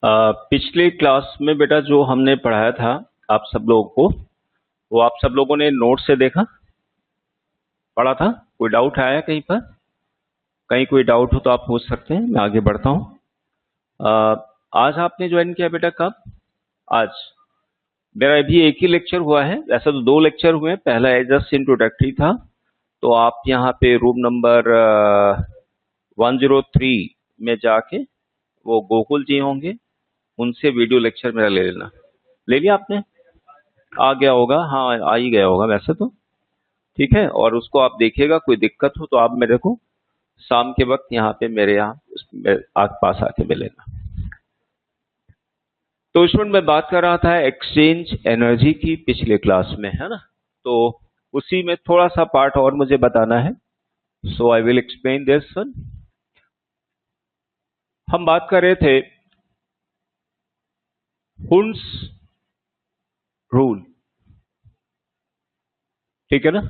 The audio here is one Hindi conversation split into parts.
पिछले क्लास में बेटा जो हमने पढ़ाया था आप सब लोगों को, वो आप सब लोगों ने नोट से देखा, पढ़ा था? कोई डाउट आया कहीं पर? कहीं कोई डाउट हो तो आप पूछ सकते हैं, मैं आगे बढ़ता हूँ। आज आपने ज्वाइन किया बेटा कब? आज मेरा अभी एक ही लेक्चर हुआ है, वैसे तो दो लेक्चर हुए हैं। पहला जस्ट इंट्रोडक्टरी था, तो आप यहाँ पे रूम नंबर 103 में जाके, वो गोकुल जी होंगे, उनसे वीडियो लेक्चर मेरा ले लेना। ले लिया आपने? आ गया होगा, हाँ आ ही गया होगा वैसे तो। ठीक है, और उसको आप देखिएगा, कोई दिक्कत हो तो आप मेरे को शाम के वक्त यहाँ पे मेरे यहाँ आस पास आके मिलेगा। तो इसमें मैं बात कर रहा था एक्सचेंज एनर्जी की पिछले क्लास में, है ना? तो उसी में थोड़ा सा पार्ट और मुझे बताना है, so I will explain this one. हम बात कर रहे थे हुंस रूल, ठीक है ना?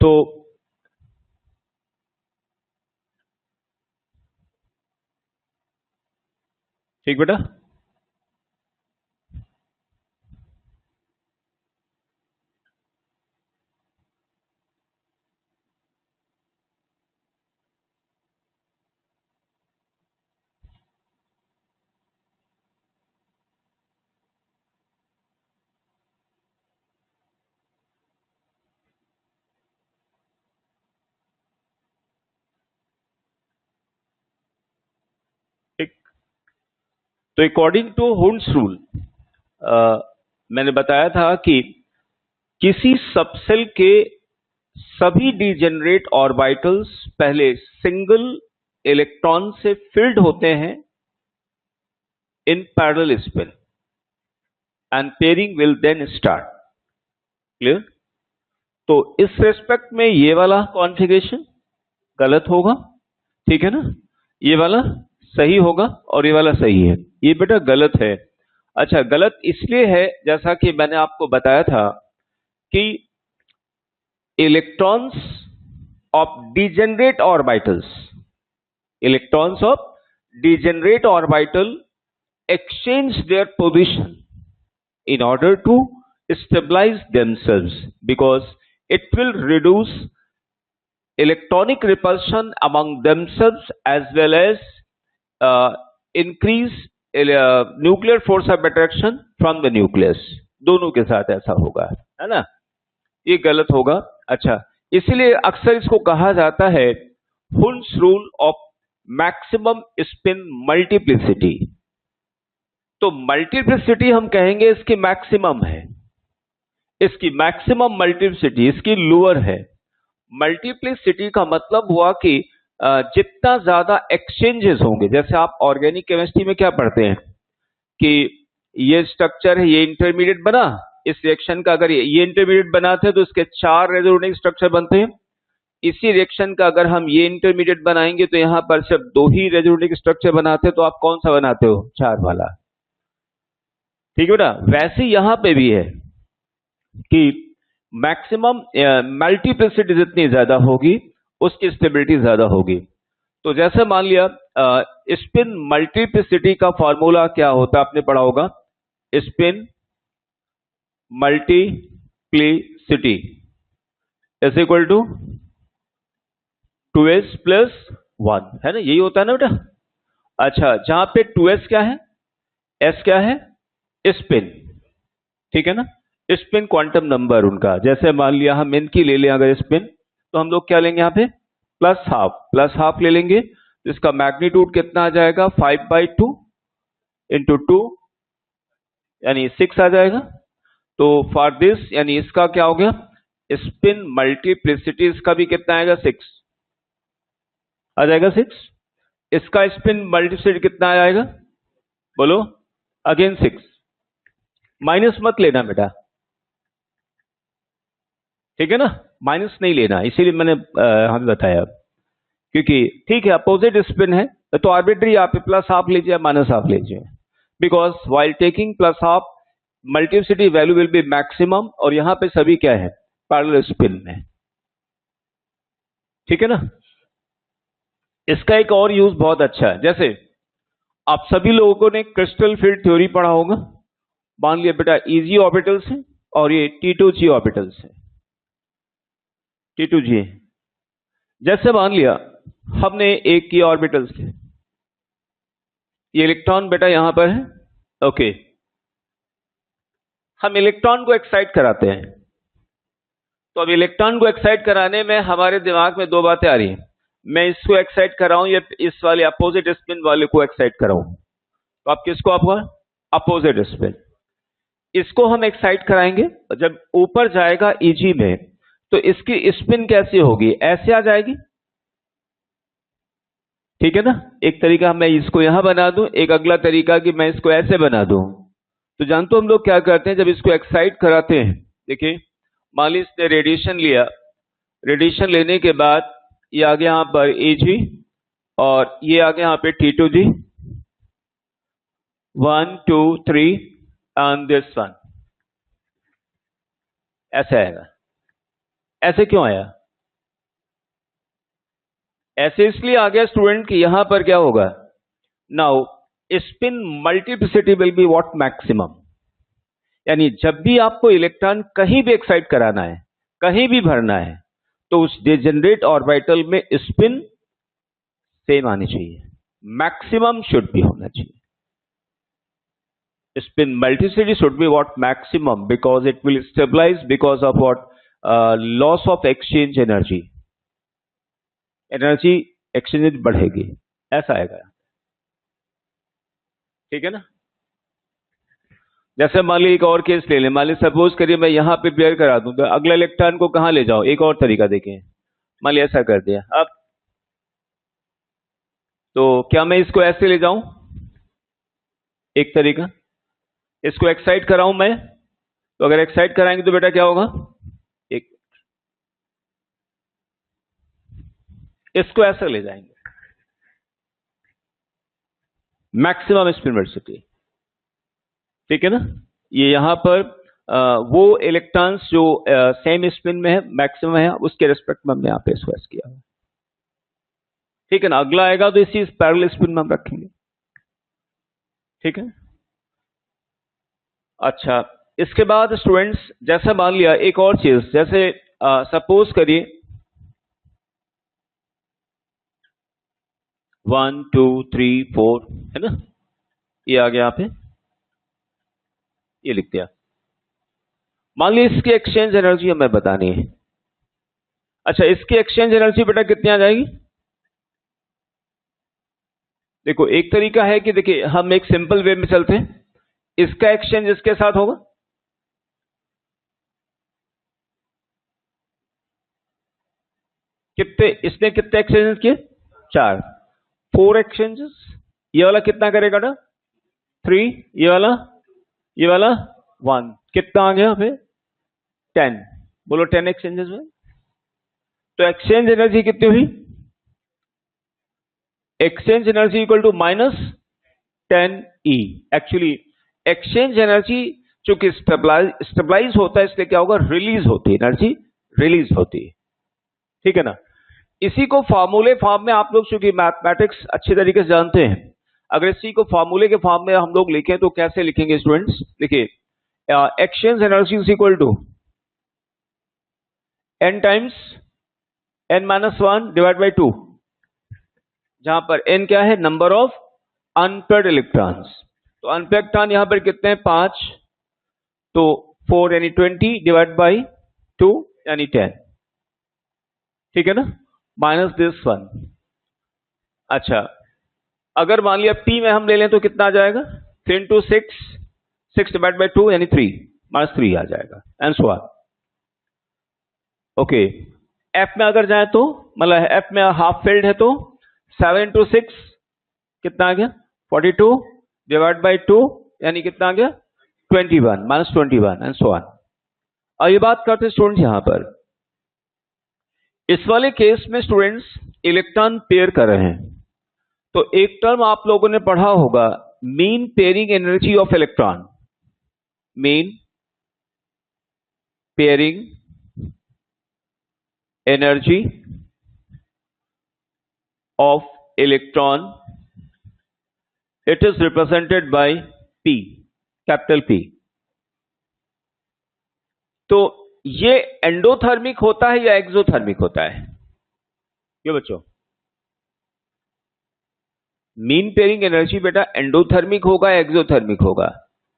तो ठीक बेटा, ठीक। तो अकॉर्डिंग टू हुंस रूल, मैंने बताया था कि किसी सबसेल के सभी डिजेनरेट ऑर्बिटल्स पहले सिंगल इलेक्ट्रॉन से फिल्ड होते हैं in parallel spin and pairing will then start. Clear? तो इस रेस्पेक्ट में ये वाला कॉन्फ़िगरेशन गलत होगा, ठीक है ना? ये वाला सही होगा और ये वाला सही है। ये बेटा गलत है। अच्छा, गलत इसलिए है, जैसा कि मैंने आपको बताया था कि electrons of degenerate orbitals, electrons of degenerate orbital exchange their position in order to stabilize themselves, because it will reduce electronic repulsion among themselves as well as uh, increase nuclear force of attraction from the nucleus। दोनों के साथ ऐसा होगा, है ना? ये गलत होगा। अच्छा, इसीलिए अक्सर इसको कहा जाता है हुंस rule of maximum spin multiplicity. तो मल्टीप्लिसिटी हम कहेंगे इसकी मैक्सिमम है, इसकी मैक्सिमम मल्टीप्लिसिटी इसकी लोअर है। मल्टीप्लिसिटी का मतलब हुआ कि जितना ज्यादा एक्सचेंजेस होंगे, जैसे आप ऑर्गेनिक केमिस्ट्री में क्या पढ़ते हैं कि ये स्ट्रक्चर है, ये इंटरमीडिएट बना, इस रिएक्शन का अगर ये इंटरमीडिएट बनाते हैं तो इसके 4 रेजोनेटिंग स्ट्रक्चर बनते हैं। इसी रिएक्शन का अगर हम ये इंटरमीडिएट बनाएंगे तो यहां पर सिर्फ 2 ही रेजोनेटिंग स्ट्रक्चर बनाते हैं, तो आप कौन सा बनाते हो? 4 वाला। ठीक है ना? वैसे यहां पे भी है कि मैक्सिमम मल्टीप्लिसिटी जितनी ज्यादा होगी उसकी स्टेबिलिटी ज्यादा होगी। तो जैसे मान लिया स्पिन मल्टीप्लिसिटी का फॉर्मूला क्या होता है, आपने पढ़ा होगा। Spin multiplicity is equal to 2s plus 1, है ना? यही होता है ना बेटा? अच्छा, जहां पे 2s क्या है, s क्या है? स्पिन, ठीक है ना? स्पिन क्वांटम नंबर उनका, जैसे मान लिया हम इनकी ले लें अगर स्पिन, तो हम लोग क्या लेंगे यहाँ पे? प्लस हाफ ले लेंगे। तो इसका मैग्नीट्यूड कितना आ जाएगा? 5/2 इंटू 2 यानी 6 आ जाएगा। तो फॉर दिस यानी इसका क्या हो गया? स्पिन मल्टीप्लिसिटी इसका भी कितना आएगा? 6 आ जाएगा, 6। इसका स्पिन मल्टीप्लिसिटी कितना आ जाएगा? बोलो। अगेन 6। माइनस मत लेना बेटा, ठीक है ना? माइनस नहीं लेना, इसीलिए मैंने हमें बताया, क्योंकि ठीक है अपोजिट स्पिन है तो आर्बिट्री आप प्लस हाफ लीजिए माइनस हाफ लीजिए, because while taking plus half multiplicity value will be maximum, और यहां पे सभी क्या है? पैरेलल स्पिन में, ठीक है ना? इसका एक और यूज बहुत अच्छा है, जैसे आप सभी लोगों ने क्रिस्टल फील्ड थ्योरी पढ़ा होगा। मान लिया बेटा Eg ऑर्बिटल्स है और ये T2G ऑर्बिटल्स है, T2G। जैसे मान लिया हमने एक की ऑर्बिटल्स थे, ये इलेक्ट्रॉन बेटा यहां पर है। ओके, हम इलेक्ट्रॉन को एक्साइट कराते हैं। तो अब इलेक्ट्रॉन को एक्साइट कराने में हमारे दिमाग में दो बातें आ रही हैं। मैं इसको एक्साइट कराऊं या इस वाले अपोजिट स्पिन वाले को एक्साइट कराऊं? तो आप किसको, आपका अपोजिट स्पिन, इसको हम एक्साइट कराएंगे। जब ऊपर जाएगा Eg में तो इसकी स्पिन कैसी होगी, ऐसे आ जाएगी। ठीक है ना। एक तरीका मैं इसको यहां बना दूं, एक अगला तरीका कि मैं इसको ऐसे बना दूं। तो जानते हो हम लोग क्या करते हैं जब इसको एक्साइट कराते हैं? देखिए मान ली इसने रेडिएशन लिया, रेडिएशन लेने के बाद ये आ गया यहां पर Eg और ये आ गया यहां पे T2G, 1 2 3 एंड दिस वन, ऐसे आएगा। ऐसे क्यों आया? ऐसे इसलिए आ गया स्टूडेंट कि यहां पर क्या होगा, now spin multiplicity will be what, maximum. यानी जब भी आपको इलेक्ट्रॉन कहीं भी एक्साइट कराना है, कहीं भी भरना है, तो उस डिजेनरेट ऑर्बिटल में स्पिन सेम आनी चाहिए, मैक्सिमम शुड भी होना चाहिए। Spin multiplicity should be what, maximum, because it will stabilize because of what, loss of exchange energy, energy exchange बढ़ेगी, ऐसा आएगा। ठीक है ना। जैसे मान ली एक और केस ले लें, मान ली सपोज करिए मैं यहां पे पेयर करा दूं, तो अगला इलेक्ट्रॉन को कहां ले जाओ, एक और तरीका देखें। मान ली ऐसा कर दिया, अब तो क्या मैं इसको ऐसे ले जाऊं, एक तरीका, इसको एक्साइट कराऊं मैं, तो अगर एक्साइट कराएंगे तो बेटा क्या होगा, एक इसको ऐसे ले जाएंगे, मैक्सिमम स्पिन वेलोसिटी। ठीक है ना। ये यहां पर वो इलेक्ट्रॉन्स जो सेम स्पिन में है, मैक्सिमम है, उसके रिस्पेक्ट में हमने यहां पे स्क्वायर किया है। ठीक है ना। अगला आएगा तो इसी पैरेलल स्पिन में हम रखेंगे। ठीक है। अच्छा, इसके बाद स्टूडेंट्स जैसा मान लिया एक और चीज, जैसे सपोज करिए 1 2 3 4 है ना, ये आ गया यहां पे, ये लिख दिया। मान ली इसकी एक्सचेंज एनर्जी हमें बतानी है। अच्छा, इसकी एक्सचेंज एनर्जी बेटा कितनी आ जाएगी? देखो एक तरीका है कि देखिए हम एक सिंपल वे में चलते हैं, इसका एक्सचेंज इसके साथ होगा, कितने, इसने कितने एक्सचेंजेस किए, 4, 4 एक्सचेंजेस। ये वाला कितना करेगा ना, 3, ये वाला 1, कितना आ गया फिर 10, बोलो 10 एक्सचेंजेस में। तो एक्सचेंज एनर्जी कितनी हुई, exchange energy equal to -10E। Actually exchange energy चूंकि स्टेबलाइज होता है, इसलिए क्या होगा, रिलीज होती है, एनर्जी रिलीज होती है। ठीक है ना। इसी को फॉर्मूले फॉर्म में आप लोग चूंकि मैथमेटिक्स अच्छे तरीके से जानते हैं, अगर इसी को फॉर्मूले के फॉर्म में हम लोग लिखें तो कैसे लिखेंगे स्टूडेंट्स? देखिए exchange energy is equal to n times n-1 divide by 2, जहां पर n क्या है, नंबर ऑफ अनपेयर्ड इलेक्ट्रॉन्स। तो अनपेयर्ड इलेक्ट्रॉन यहां पर कितने हैं, 5, तो 4 यानी 20 डिवाइड बाई 2 यानी 10। ठीक है ना, माइनस दिस 1। अच्छा, अगर मान लिया P में हम ले लें तो कितना आ जाएगा, 3 इंटू 6, 6 डिवाइड बाई 2 यानी 3, -3 आ जाएगा, and so on. Okay, F में अगर जाए तो मतलब F में हाफ फील्ड है तो 7 इंटू 6 कितना आ गया, 42 डिवाइड बाई 2 यानी कितना आ गया, 21, -21 एंड सो ऑन। और ये बात करते स्टूडेंट्स यहां पर इस वाले केस में स्टूडेंट्स इलेक्ट्रॉन पेयर कर रहे हैं, तो एक टर्म आप लोगों ने पढ़ा होगा, mean pairing energy of electron, mean pairing energy of electron It is represented by P, capital P. तो ये एंडोथर्मिक होता है या एक्सोथर्मिक होता है? ये बच्चों, मीन पेयरिंग एनर्जी बेटा एंडोथर्मिक होगा या एक्सोथर्मिक होगा?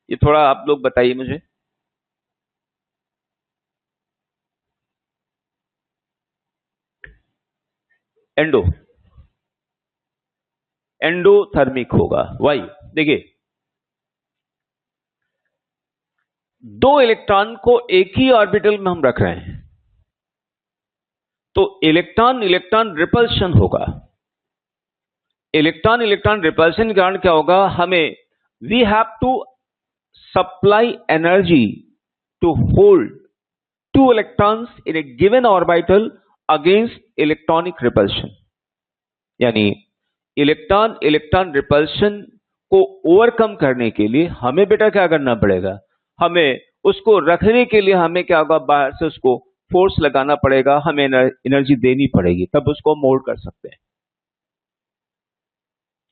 ये थोड़ा आप लोग बताइए मुझे. एंडोथर्मिक होगा. वाई? देखिए, दो इलेक्ट्रॉन को एक ही ऑर्बिटल में हम रख रहे हैं, तो इलेक्ट्रॉन इलेक्ट्रॉन रिपल्शन होगा. इलेक्ट्रॉन इलेक्ट्रॉन रिपल्शन के कारण क्या होगा? हमें we have to supply energy to hold two electrons in a given orbital against electronic repulsion. यानी इलेक्ट्रॉन इलेक्ट्रॉन रिपल्शन को ओवरकम करने के लिए हमें बेटा क्या करना पड़ेगा? हमें उसको रखने के लिए हमें क्या होगा? बाहर से उसको फोर्स लगाना पड़ेगा, हमें एनर्जी देनी पड़ेगी, तब उसको मोल्ड कर सकते हैं.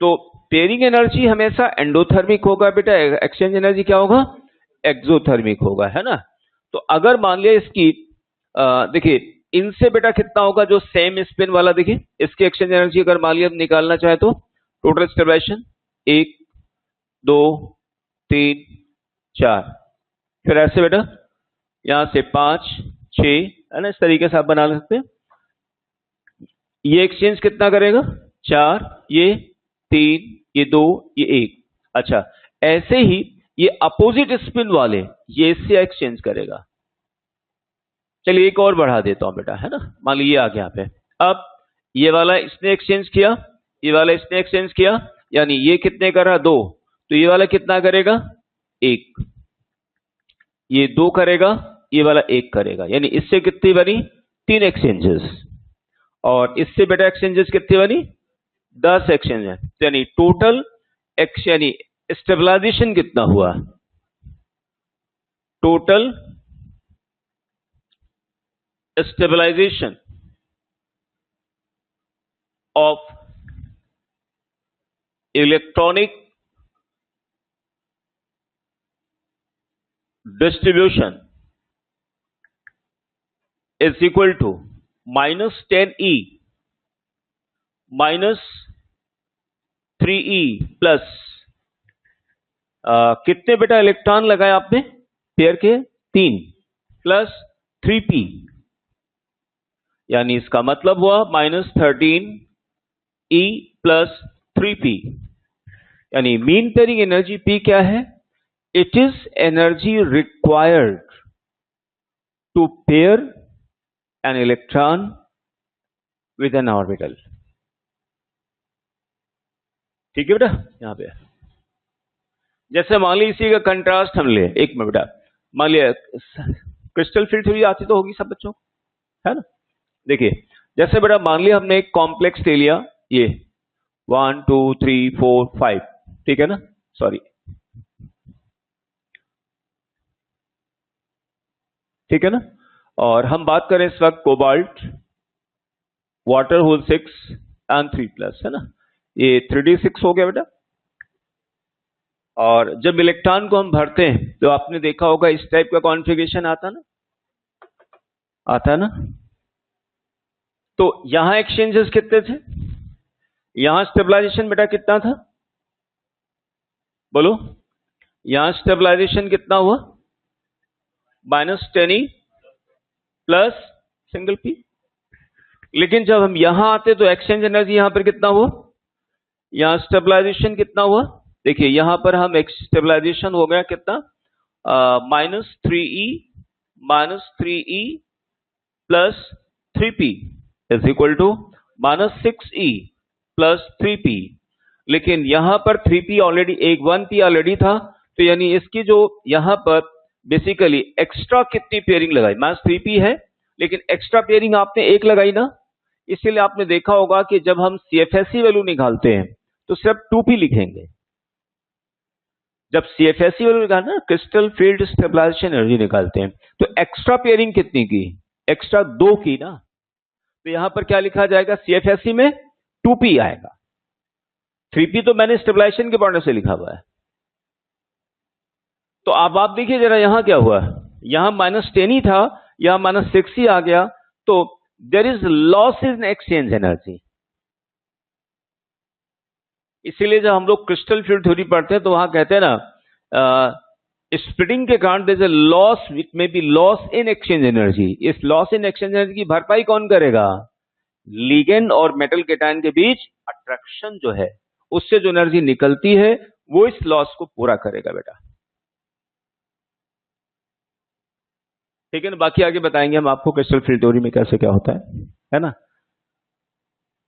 तो पेयरिंग एनर्जी हमेशा एंडोथर्मिक होगा बेटा, एक्सचेंज एनर्जी क्या होगा? एक्सोथर्मिक होगा, है ना. तो अगर मान लिया इसकी देखिए, इनसे बेटा कितना होगा? जो सेम स्पिन वाला, देखिए इसकी एक्सचेंज एनर्जी अगर मान लिया निकालना चाहे तो टोटल स्टेबलाइजेशन 1 2 3 4, फिर ऐसे बेटा यहां से 5 6, है ना. इस तरीके से आप बना सकते हैं. ये एक्सचेंज कितना करेगा? 4, ये 3, ये 2, ये 1. अच्छा, ऐसे ही ये अपोजिट स्पिन वाले ये इससे एक्सचेंज करेगा. चलिए एक और बढ़ा देता हूं बेटा, है ना. मान लीजिए आ गया पे. अब ये वाला इसने एक्सचेंज किया, ये वाला इसने एक्सचेंज किया, यानी ये कितने कर रहा? 2. तो ये वाला कितना करेगा? 1. ये 2 करेगा, ये वाला 1 करेगा. यानी इससे कितनी बनी? 3 एक्सचेंजेस. और इससे बेटा एक्सचेंजेस कितनी बनी? 10 एक्सचेंज है. यानी टोटल यानी स्टेबलाइजेशन कितना हुआ? Total stabilization of electronic distribution is equal to -10E -3E plus कितने बेटा इलेक्ट्रॉन लगाए आपने पेयर के? 3 प्लस 3P. यानी इसका मतलब हुआ -13E प्लस 3P. यानी मीन पेयरिंग एनर्जी P क्या है? It is energy required to pair an electron with an orbital. ठीक है बेटा. यहां पे जैसे मान लीजिए इसी का कंट्रास्ट हम ले, एक मिनट बेटा, मान लिया क्रिस्टल फील्ड थ्योरी आती तो होगी सब बच्चों, है ना. देखिए जैसे बेटा मान लिया हमने एक कॉम्प्लेक्स ले लिया, ये 1 2 3 4 5, ठीक है ना. सॉरी, ठीक है ना. और हम बात करें इस वक्त cobalt, water whole 6 and 3 plus, है ना. ये 3d6 हो गया बेटा. और जब इलेक्ट्रॉन को हम भरते हैं तो आपने देखा होगा इस टाइप का कॉन्फ़िगरेशन आता ना, आता ना. तो यहां एक्सचेंजेस कितने थे? यहां स्टेबलाइजेशन बेटा कितना था? बोलो, यहां स्टेबलाइजेशन कितना हुआ? -10E plus single P. लेकिन जब हम यहां आते तो एक्सचेंज एनर्जी यहां पर कितना हुआ? यहां स्टेबलाइजेशन कितना हुआ? देखिए यहां पर हम स्टेबलाइजेशन हो गया कितना? -3E plus 3P is equal to -6E plus 3P. लेकिन यहां पर 3P ऑलरेडी 1P ऑलरेडी था, तो यानी इसकी जो यहां पर बेसिकली एक्स्ट्रा कितनी पेयरिंग लगाई? -3P है, लेकिन एक्स्ट्रा पेयरिंग आपने 1 लगाई ना. इसीलिए आपने देखा होगा कि जब हम CFSE वैल्यू निकालते हैं तो सिर्फ 2P लिखेंगे. जब CFSE वैल्यू निकालते हैं, क्रिस्टल फील्ड स्टेबलाइजेशन एनर्जी निकालते हैं, तो एक्स्ट्रा पेयरिंग कितनी की? एक्स्ट्रा 2 की ना. तो यहां पर क्या लिखा जाएगा? CFSE में 2P आएगा. 3p तो मैंने स्टेबलाइजेशन के पॉइंट से लिखा हुआ है। तो अब आप देखिए जरा यहां क्या हुआ, यहां -10 ही था, यहां -6 ही आ गया, तो there is loss in exchange energy. इसीलिए जब हम लोग क्रिस्टल फील्ड थ्योरी पढ़ते हैं तो वहां कहते हैं ना, स्प्लिटिंग के कारण there is a loss, it may be loss in exchange energy. इस लॉस इन एक्सचेंज एनर्जी की भरपाई कौन करेगा? लिगेंड और मेटल केटायन के बीच अट्रैक्शन जो है, उससे जो एनर्जी निकलती है वो इस लॉस को पूरा करेगा बेटा। ठीक है ना? बाकी आगे बताएंगे हम आपको क्रिस्टल फील्ड थ्योरी में कैसे क्या होता है ना?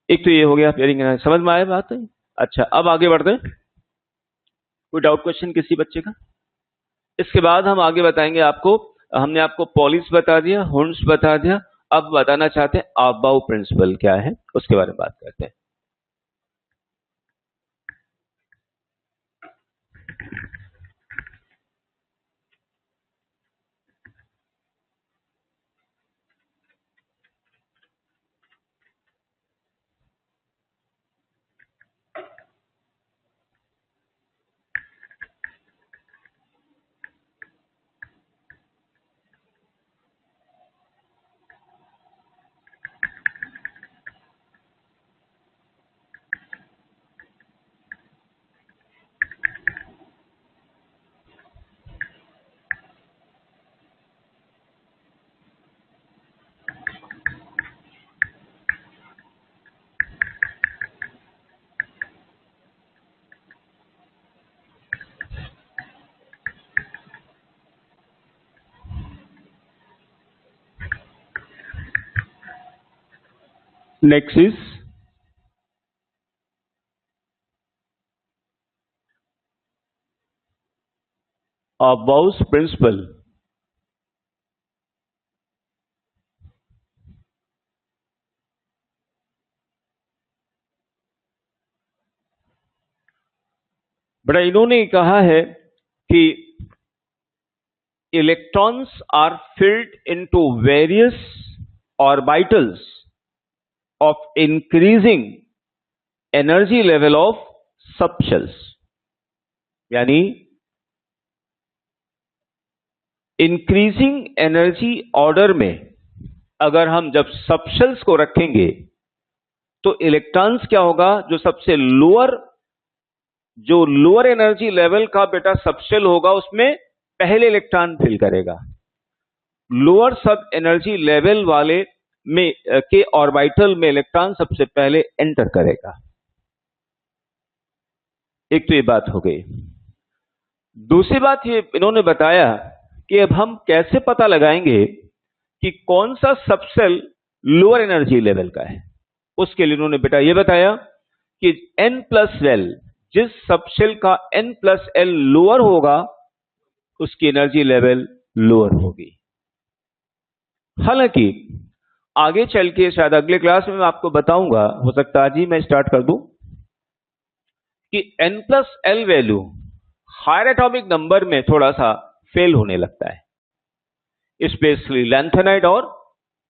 एक तो ये हो गया पेयरिंग एनर्जी, समझ में आया बात है? अच्छा, अब आगे बढ़ते हैं। कोई डाउट क्वेश्चन किसी बच्चे का? इसके बाद हम आगे बताएंगे आपको, हमने आपको पॉलिस बता दिया, हुंड्स बता दिया, अब बताना चाहते हैं अबाउ प्रिंसिपल क्या है, उसके बारे में बात करते हैं। Next is Aufbau principle. बड़ा इन्होंने कहा है कि electrons are filled into various orbitals of increasing energy level of subshells, यानी इंक्रीजिंग एनर्जी ऑर्डर में अगर हम जब सबशेल्स को रखेंगे तो इलेक्ट्रॉन्स क्या होगा, जो सबसे लोअर एनर्जी लेवल का बेटा सबशेल होगा उसमें पहले इलेक्ट्रॉन फिल करेगा, लोअर सब एनर्जी लेवल वाले में के ऑर्बिटल में इलेक्ट्रॉन सबसे पहले एंटर करेगा। एक तो ये बात हो गई। दूसरी बात ये इन्होंने बताया कि अब हम कैसे पता लगाएंगे कि कौन सा सबसेल लोअर एनर्जी लेवल का है। उसके लिए इन्होंने बेटा ये बताया कि n+L, जिस सबसेल का n+L लोअर होगा उसकी एनर्जी लेवल लोअर होगी। हालांकि आगे चल के शायद अगले क्लास में मैं आपको बताऊंगा, हो सकता है आज ही मैं स्टार्ट कर दूं, कि n+L value higher atomic number में थोड़ा सा फेल होने लगता है, स्पेशली लैंथेनाइड और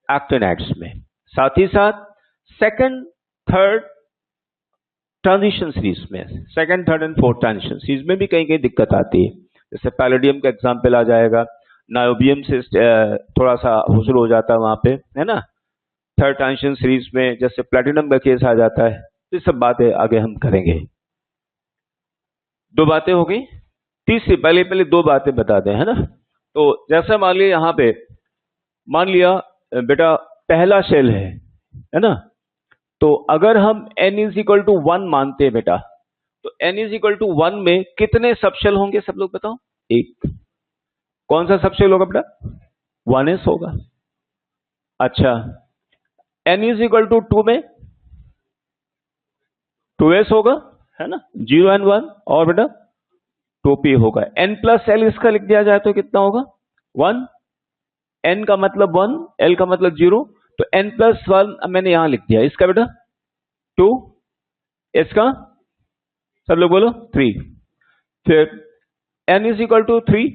एक्टिनाइड्स में। साथ ही साथ सेकंड थर्ड ट्रांजिशन सीरीज में, second third and fourth transition series में भी कहीं कहीं दिक्कत आती है। जैसे पैलेडियम का एग्जांपल आ जाएगा, नायोबियम से थोड़ा सा हुजूर हो जाता है वहां पे, है ना। थर्ड ट्रांजिशन सीरीज में जैसे प्लेटिनम का केस आ जाता है। ये सब बातें आगे हम करेंगे। दो बातें हो गई। तीसरी, पहले दो बातें बता दें, है ना। तो जैसे मान लिया यहां पे, मान लिया बेटा पहला शेल है ना। तो अगर हम n=1 मानते हैं बेटा, तो n=1 में कितने सबशेल होंगे सब लोग बताओ? एक। कौन सा सबशेल होगा बेटा? 1s होगा। अच्छा, n=2 में 2s होगा, है ना, 0 and 1, और बेटा 2p होगा। n+L इसका लिख दिया जाए तो कितना होगा? 1। n का मतलब 1, L का मतलब 0, तो n+1 मैंने यहां लिख दिया। इसका बेटा 2, इसका सब लोग बोलो 3। फिर n=3,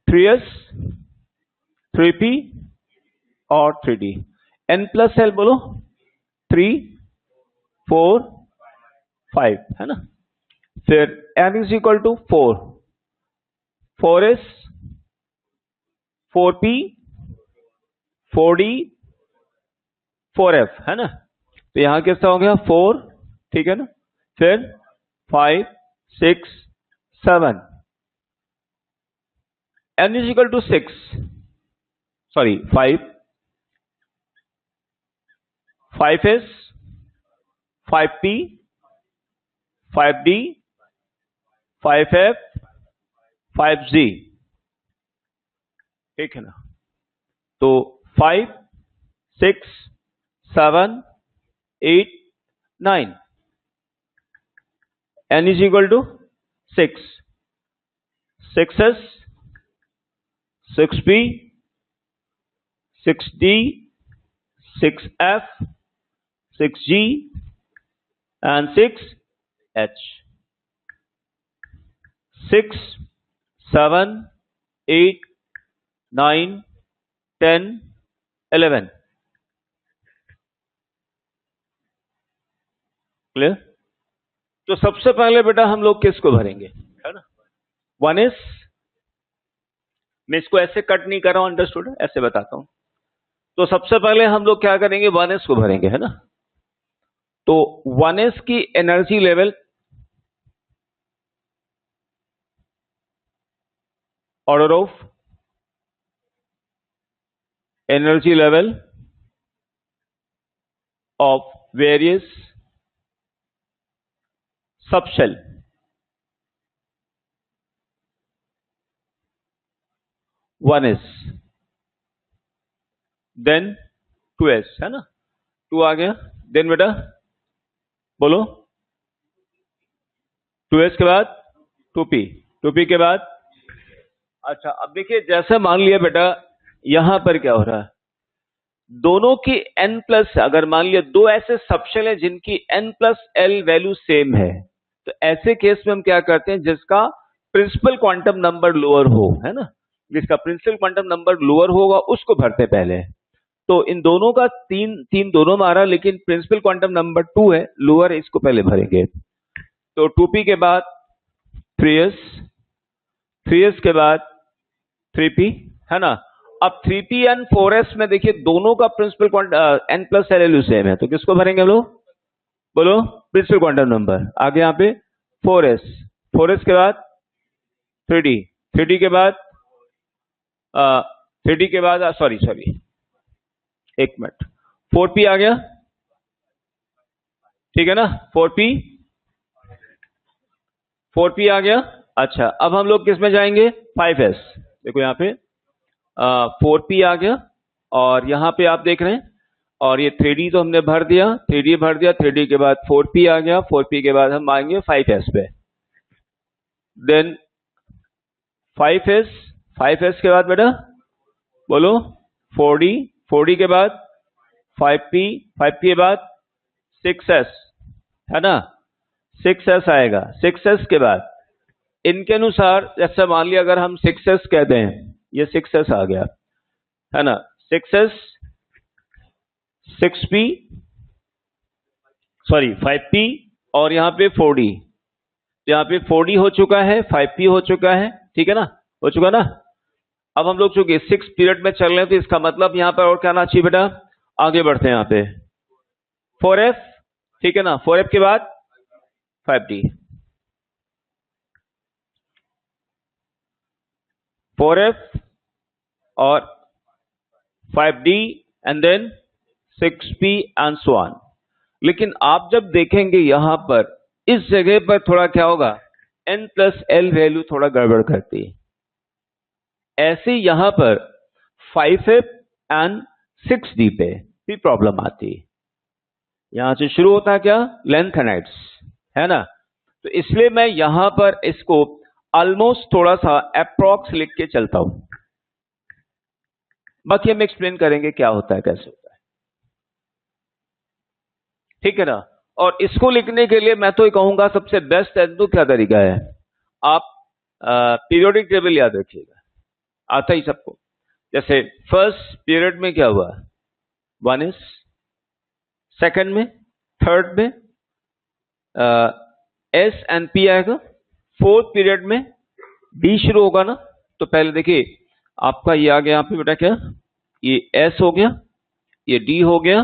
3s, 3p और 3d। n+L बोलो 3, 4, 5 है ना। फिर n is equal to 4, 4s, 4p, 4d, 4f है ना। तो यहां कैसा हो गया 4, ठीक है ना। फिर 5, 6, 7, n is equal to 6, sorry 5, 5s, 5p, 5d, 5f, 5g, ठीक है ना। तो 5, 6, 7, 8, 9, n is equal to 6, 6s, 6p, 6d, 6f, 6g and 6h. 6, 7, 8, 9, 10, 11. Clear. तो सबसे पहले बेटा हम लोग किसको भरेंगे, है ना। 1s, मैं इसको ऐसे कट नहीं कर रहा हूं, अंडरस्टूड, ऐसे बताता हूं। तो सबसे पहले हम लोग क्या करेंगे, 1s को भरेंगे, है ना। तो 1s की energy level order of energy level of various subshell, one s, then 2s है ना। 2 आ गया, देन बेटा बोलो 2s के बाद 2p, 2p के बाद, अच्छा अब देखिए जैसे मान लिया बेटा यहां पर क्या हो रहा है, दोनों की n प्लस, अगर मान लिया दो ऐसे सबशेल है जिनकी n plus L value same है, तो ऐसे केस में हम क्या करते हैं, जिसका प्रिंसिपल क्वांटम नंबर लोअर हो, है ना, जिसका प्रिंसिपल क्वांटम नंबर लोअर होगा उसको भरते पहले। तो इन दोनों का 3 3 दोनों में आ रहा, लेकिन प्रिंसिपल क्वांटम नंबर 2 है, लोअर है, इसको पहले भरेंगे। तो 2p के बाद 3s, 3s के बाद 3p है ना। अब 3p एंड 4s में देखिए दोनों का principal quantum n plus L same है, तो किसको भरेंगे हम लोग, बोलो प्रिंसिपल क्वांटम नंबर। आगे यहाँ पे 4s, 4s के बाद 3d, 3d के बाद 3d के बाद सॉरी सॉरी एक मिनट, 4p आ गया, ठीक है ना, 4p, 4p आ गया। अच्छा अब हम लोग किस में जाएंगे, 5s, देखो यहाँ पे 4p आ गया, और यहाँ पे आप देख रहे हैं, और ये 3d तो हमने भर दिया, 3d भर दिया, 3d के बाद 4p आ गया, 4p के बाद हम आएंगे 5s पे, देन 5s, 5s के बाद बेटा बोलो 4d, 4d के बाद 5p, 5p के बाद 6s है ना, 6s आएगा। 6s के बाद इनके अनुसार जैसे मान लिया अगर हम 6s कहते हैं, ये 6s आ गया है ना, 6s, 6p, सॉरी 5p, और यहाँ पे 4d, यहाँ पे 4d हो चुका है, 5p हो चुका है, ठीक है ना, हो चुका ना। अब हम लोग चूंकि 6 पीरियड में चल रहे हैं, तो इसका मतलब यहाँ पर और क्या आना चाहिए बेटा, आगे बढ़ते हैं यहाँ पे 4f, ठीक है ना, 4f के बाद 5d, 4f और 5d and then 6p and so on. लेकिन आप जब देखेंगे यहां पर इस जगह पर थोड़ा क्या होगा, n प्लस एल वैल्यू थोड़ा गड़बड़ करती है। ऐसे यहां पर 5f एंड 6d पे भी प्रॉब्लम आती है। यहां से शुरू होता है क्या, लेंथेनाइड्स है ना। तो इसलिए मैं यहां पर इसको ऑलमोस्ट थोड़ा सा अप्रॉक्स लिख के चलता हूं, बाकी हम एक्सप्लेन करेंगे क्या होता है कैसे होता है, ठीक है ना। और इसको लिखने के लिए मैं तो ये कहूंगा सबसे बेस्ट है तो क्या तरीका है, आप पीरियोडिक टेबल याद रखिएगा, आता ही सबको। जैसे फर्स्ट पीरियड में क्या हुआ, 1s, सेकंड में, थर्ड में एस एंड पी आएगा। फोर्थ पीरियड में डी शुरू होगा ना, तो पहले देखिए आपका ये आ गया यहाँ पे बेटा क्या, ये एस हो गया, ये डी हो गया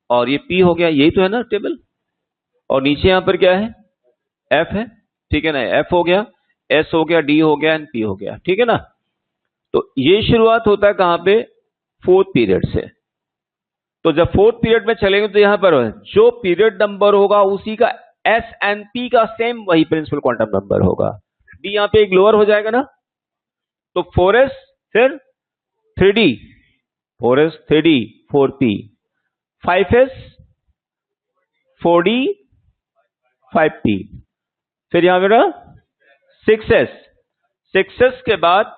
और ये पी हो गया, यही तो है ना टेबल। और नीचे यहां पर क्या है, एफ है, ठीक है ना, एफ हो गया, एस हो गया, डी हो गया एंड पी हो गया, ठीक है ना। तो ये शुरुआत होता है कहां पे, फोर्थ पीरियड से। तो जब फोर्थ पीरियड में चलेंगे तो यहां पर जो पीरियड नंबर होगा उसी का एस एंड पी का सेम वही प्रिंसिपल क्वांटम नंबर होगा। डी यहां पे एक लोअर हो जाएगा ना, तो 4s फिर 3d, 4s 3d 4p, 5s 4d 5p, फिर यहां बेटा 6s, 6s के बाद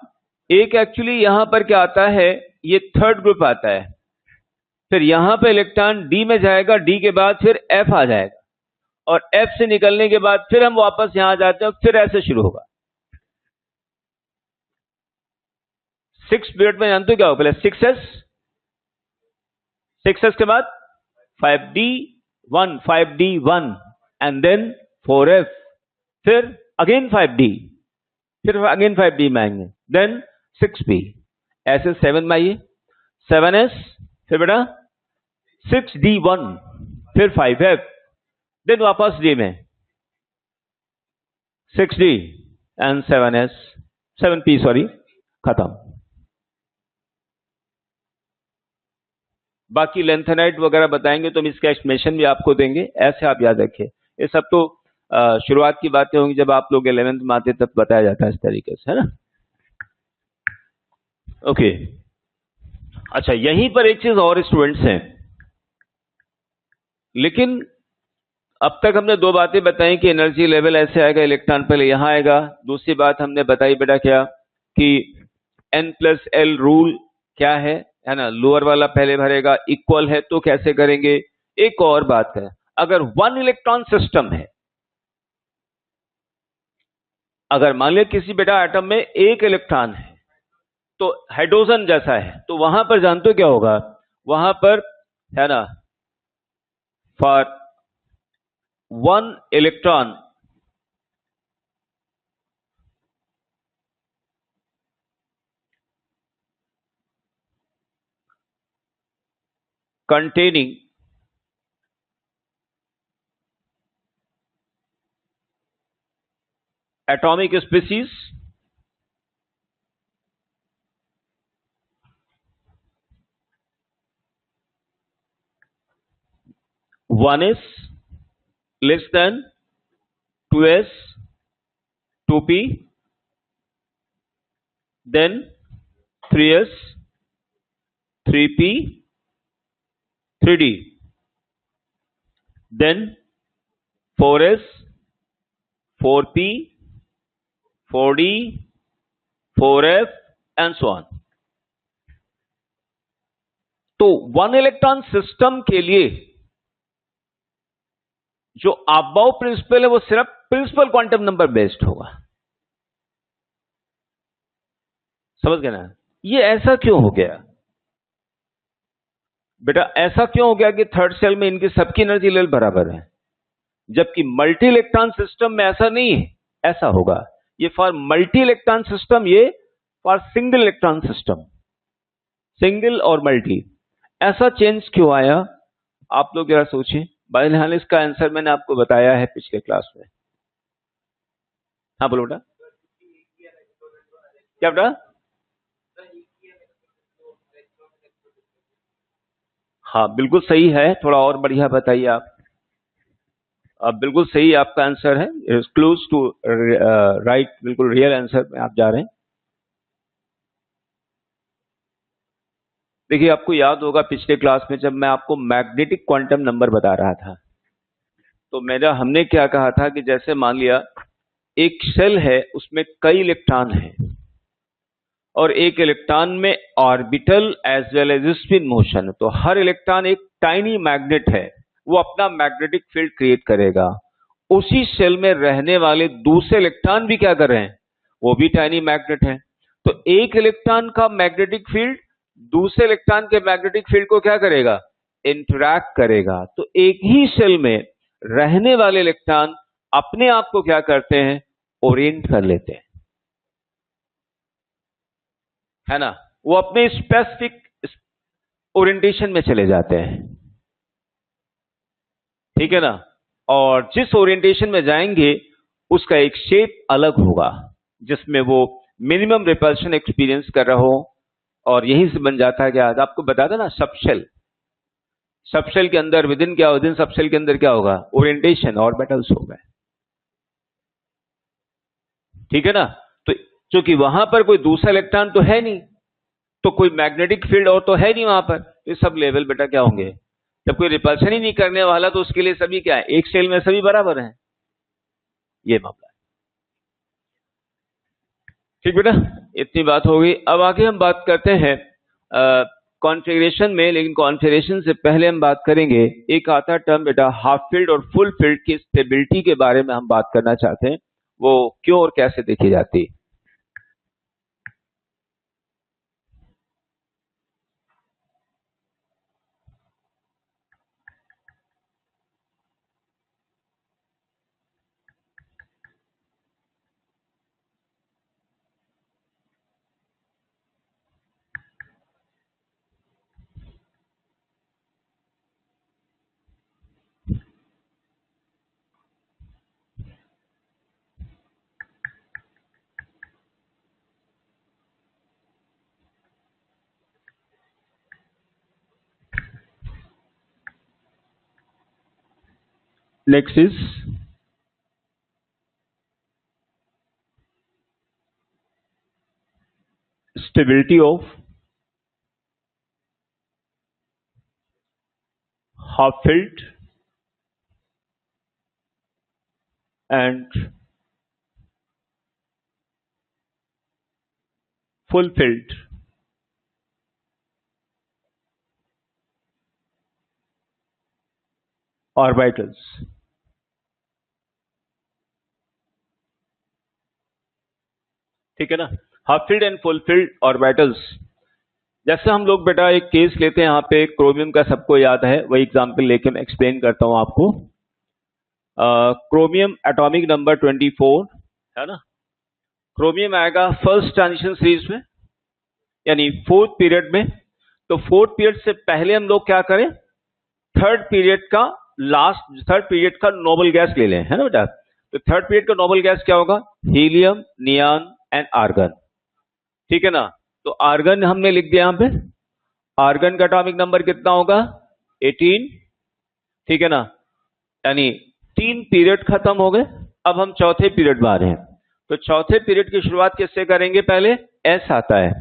एक एक्चुअली यहां पर क्या आता है, ये थर्ड ग्रुप आता है, फिर यहां पे इलेक्ट्रॉन डी में जाएगा, डी के बाद फिर एफ आ जाएगा और एफ से निकलने के बाद फिर हम वापस यहां जाते हैं, फिर ऐसे शुरू होगा। 6 पीरियड में जानते हो क्या हो, पहले 6s, 6s के बाद 5d1, 5d1 and then 4f, फिर अगेन 5d, फिर अगेन 5d में आएंगे, देन 6p, ऐसे 7 में आइए, 7s, फिर बेटा 6d1, फिर 5f, देन वापस d में 6d and 7s, 7p sorry, खत्म। बाकी लेंथेनाइट वगैरह बताएंगे तो हम इसका एक्सप्लेनेशन भी आपको देंगे, ऐसे आप याद रखिए। ये सब तो शुरुआत की बातें होंगी, जब आप लोग 11th में आते तब बताया जाता है इस तरीके से, है ना। ओके, अच्छा यहीं पर एक चीज और स्टूडेंट्स हैं, लेकिन अब तक हमने दो बातें बताई कि एनर्जी लेवल ऐसे आएगा, इलेक्ट्रॉन पहले यहां आएगा। दूसरी बात हमने बताई बेटा क्या, कि n+l रूल क्या है ना, लोअर वाला पहले भरेगा, इक्वल है तो कैसे करेंगे। एक और बात है, अगर 1 इलेक्ट्रॉन सिस्टम है, अगर मान लिया किसी बेटा एटम में एक इलेक्ट्रॉन है, तो हाइड्रोजन जैसा है, तो वहां पर जानते हो क्या होगा, वहां पर है ना, for 1 electron containing atomic species one is less than 2s 2p, then 3s 3p 3d, then 4s 4p 4d 4f and so on। तो 1 इलेक्ट्रॉन सिस्टम के लिए जो अबव प्रिंसिपल है वो सिर्फ प्रिंसिपल क्वांटम नंबर बेस्ड होगा, समझ गए ना। ये ऐसा क्यों हो गया बेटा, ऐसा क्यों हो गया कि थर्ड सेल में इनकी सबकी एनर्जी लेवल बराबर है, जबकि मल्टी इलेक्ट्रॉन सिस्टम में ऐसा नहीं है। ऐसा होगा ये फॉर मल्टी इलेक्ट्रॉन सिस्टम, ये for single electron system, single और मल्टी। ऐसा चेंज क्यों आया, आप लोग जरा सोचिए। बाइनहाल इसका आंसर मैंने आपको बताया है पिछले क्लास में। हाँ बोलो बेटा, क्या बेटा, हाँ बिल्कुल सही है, थोड़ा और बढ़िया बताइए आप। अब बिल्कुल सही आपका आंसर है, क्लोज टू राइट, बिल्कुल रियल आंसर में आप जा रहे हैं। देखिए आपको याद होगा पिछले क्लास में जब मैं आपको मैग्नेटिक क्वांटम नंबर बता रहा था, तो हमने क्या कहा था कि जैसे मान लिया एक सेल है, उसमें कई इलेक्ट्रॉन हैं और एक इलेक्ट्रॉन में orbital as well as spin motion, तो हर इलेक्ट्रॉन एक टाइनी मैग्नेट है, वो अपना मैग्नेटिक फील्ड क्रिएट करेगा। उसी सेल में रहने वाले दूसरे इलेक्ट्रॉन भी क्या कर रहे हैं, वो भी टाइनी मैग्नेट है। तो एक इलेक्ट्रॉन का मैग्नेटिक फील्ड दूसरे इलेक्ट्रॉन के मैग्नेटिक फील्ड को क्या करेगा, इंटरैक्ट करेगा। तो एक ही सेल में रहने वाले इलेक्ट्रॉन अपने आप को क्या करते हैं, ओरिएंट कर लेते हैं, है ना, वो अपने स्पेसिफिक ओरिएंटेशन में चले जाते हैं, ठीक है ना। और जिस ओरिएंटेशन में जाएंगे उसका एक शेप अलग होगा जिसमें वो मिनिमम रिपल्शन एक्सपीरियंस कर रहा हो, और यहीं से बन जाता है क्या, आपको बताया था ना, सबशेल। सबशेल के अंदर विदिन क्या, विदिन सबशेल के अंदर क्या होगा, ओरिएंटेशन ऑर्बिटल्स हो गए, ठीक है ना। तो क्योंकि वहां पर कोई दूसरा इलेक्ट्रॉन तो है नहीं, तो कोई मैग्नेटिक फील्ड और तो है नहीं वहां पर, ये सब लेवल बेटा क्या होंगे, जब कोई रिपल्शन ही नहीं करने वाला तो उसके लिए सभी क्या है, एक सेल में सभी बराबर हैं, ये मामला है। ठीक बेटा, इतनी बात हो गई। अब आगे हम बात करते हैं कॉन्फ़िगरेशन में, लेकिन कॉन्फ़िगरेशन से पहले हम बात करेंगे, एक आता टर्म बेटा हाफ फील्ड और फुल फील्ड की स्टेबिलिटी के बारे में हम बात करना चाहते हैं, वो क्यों और कैसे देखी जाती है। Next is stability of half filled and full filled orbitals। ठीक है ना, half field and full field orbitals. जैसे हम लोग बेटा एक केस लेते हैं, यहाँ पे क्रोमियम का सबको याद है, वही एग्जांपल लेके मैं एक्सप्लेन करता हूं आपको। क्रोमियम एटॉमिक नंबर 24 है ना, क्रोमियम आएगा फर्स्ट ट्रांजिशन सीरीज में, यानी फोर्थ पीरियड में। तो फोर्थ पीरियड से पहले हम लोग क्या करें, थर्ड पीरियड का लास्ट, थर्ड पीरियड का नोबल गैस ले लें, है ना बेटा। तो थर्ड पीरियड का नोबल गैस क्या होगा, हीलियम, नियॉन एंड आर्गन, ठीक है ना। तो आर्गन हमने लिख दिया यहां पे, आर्गन का एटॉमिक नंबर कितना होगा, 18, ठीक है ना। यानी तीन पीरियड खत्म हो गए, अब हम चौथे पीरियड में आ रहे हैं। तो चौथे पीरियड की शुरुआत किससे करेंगे, पहले एस आता है,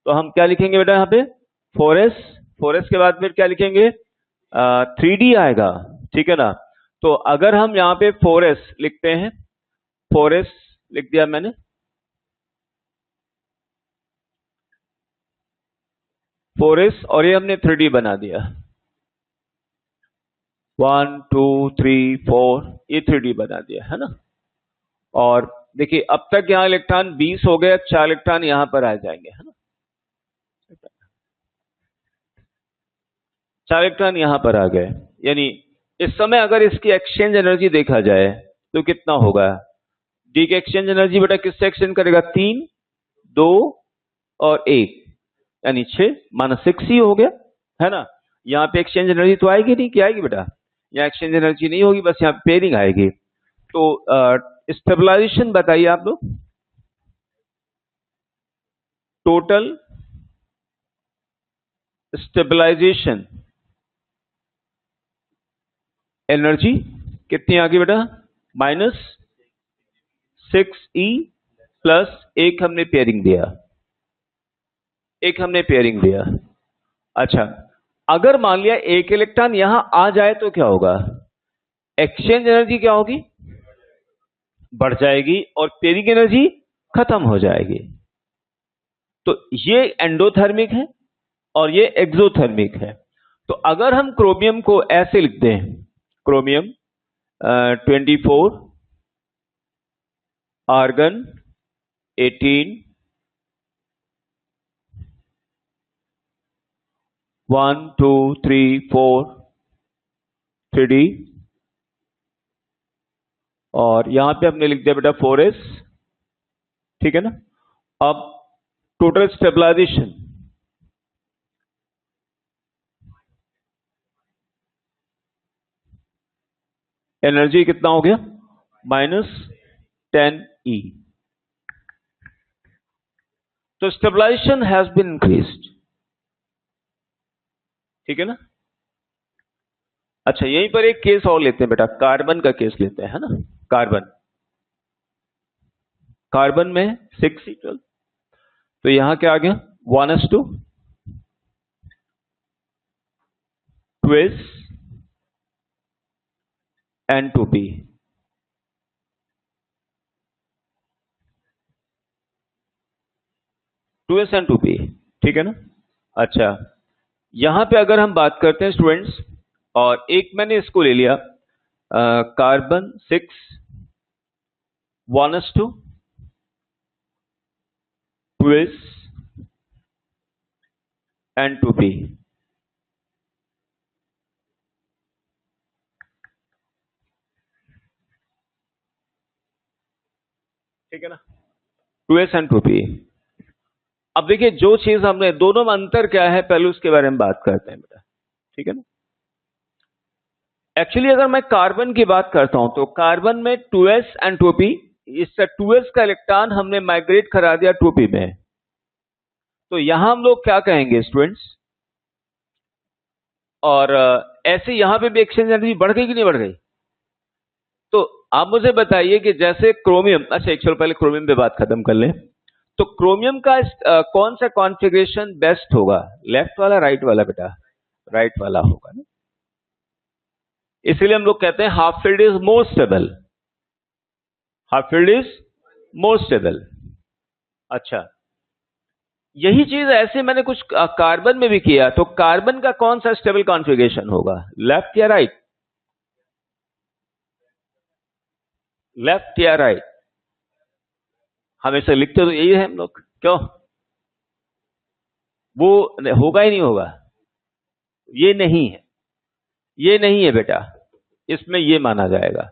तो हम क्या लिखेंगे बेटा यहाँ पे, 4s, 4s के बाद फिर क्या लिखेंगे, 3d आएगा, ठीक है ना। तो अगर हम यहाँ पे 4s लिखते हैं, 4s लिख दिया मैंने, 4s, और ये हमने 3d बना दिया, 1 2 3 4, ये 3d बना दिया, है ना। और देखिए अब तक यहाँ इलेक्ट्रॉन 20 हो गए, 4 इलेक्ट्रॉन यहां पर आ जाएंगे, है ना, 4 इलेक्ट्रॉन यहां पर आ गए। यानी इस समय अगर इसकी एक्सचेंज एनर्जी देखा जाए तो कितना होगा, डी की एक्सचेंज एनर्जी बेटा किससे एक्सचेंज करेगा, 3 2 और 1, यानी 6 माइनस 6 ही हो गया, है ना। यहाँ पे एक्सचेंज एनर्जी तो आएगी नहीं, क्या आएगी बेटा, यहाँ एक्सचेंज एनर्जी नहीं होगी, बस यहाँ पेयरिंग आएगी। तो स्टेबलाइजेशन बताइए आप लोग, टोटल स्टेबलाइजेशन एनर्जी कितनी आ गई बेटा, -6e प्लस एक हमने पेयरिंग दिया, एक हमने पेयरिंग दिया। अच्छा, अगर मान लिया एक इलेक्ट्रॉन यहां आ जाए तो क्या होगा, एक्सचेंज एनर्जी क्या होगी, बढ़ जाएगी, और पेयरिंग एनर्जी खत्म हो जाएगी। तो ये एंडोथर्मिक है और ये एक्सोथर्मिक है। तो अगर हम क्रोमियम को ऐसे लिख दें, क्रोमियम 24, आर्गन 18, 1 2 3 4 3d, और यहां पे हमने लिख दिया बेटा 4s, ठीक है ना। अब टोटल स्टेबलाइजेशन, एनर्जी कितना हो गया, -10E। तो स्टेबलाइजेशन हैज बीन इंक्रीज्ड, ठीक है ना। अच्छा, यहीं पर एक केस और लेते हैं बेटा, कार्बन का केस लेते हैं, है ना। कार्बन में 6C12, तो यहां क्या आ गया, 1s2 2s N2P। 2s N2P, ठीक है ना। अच्छा, यहां पे अगर हम बात करते हैं स्टूडेंट्स, और एक मैंने इसको ले लिया, कार्बन 6 1s2 2s N2P, ठीक है ना, 2s N2P। अब देखिए, जो चीज हमने दोनों में अंतर क्या है, पहले उसके बारे में बात करते हैं बेटा, ठीक है ना। एक्चुअली अगर मैं कार्बन की बात करता हूं तो कार्बन में 2s N2P, इससे 2s का इलेक्ट्रॉन हमने माइग्रेट करा दिया 2p में, तो यहां हम लोग क्या कहेंगे स्टूडेंट्स, और ऐसे यहां पे भी एक्सचेंज एनर्जी बढ़ गई कि नहीं बढ़ गई। तो आप मुझे बताइए कि जैसे क्रोमियम, अच्छा एक पहले क्रोमियम पे बात खत्म कर लें, तो क्रोमियम का कौन सा कॉन्फ़िगरेशन बेस्ट होगा, लेफ्ट वाला राइट वाला बेटा, राइट वाला होगा ना। इसीलिए हम लोग कहते हैं half field is more stable, half field is more stable. अच्छा, यही चीज ऐसे मैंने कुछ कार्बन में भी किया, तो कार्बन का कौन सा स्टेबल कॉन्फ़िगरेशन होगा, लेफ्ट या राइट, लेफ्ट या राइट। हमेशा लिखते तो यही है हम लोग, क्यों, वो होगा ही नहीं होगा, ये नहीं है, ये नहीं है बेटा, इसमें ये माना जाएगा,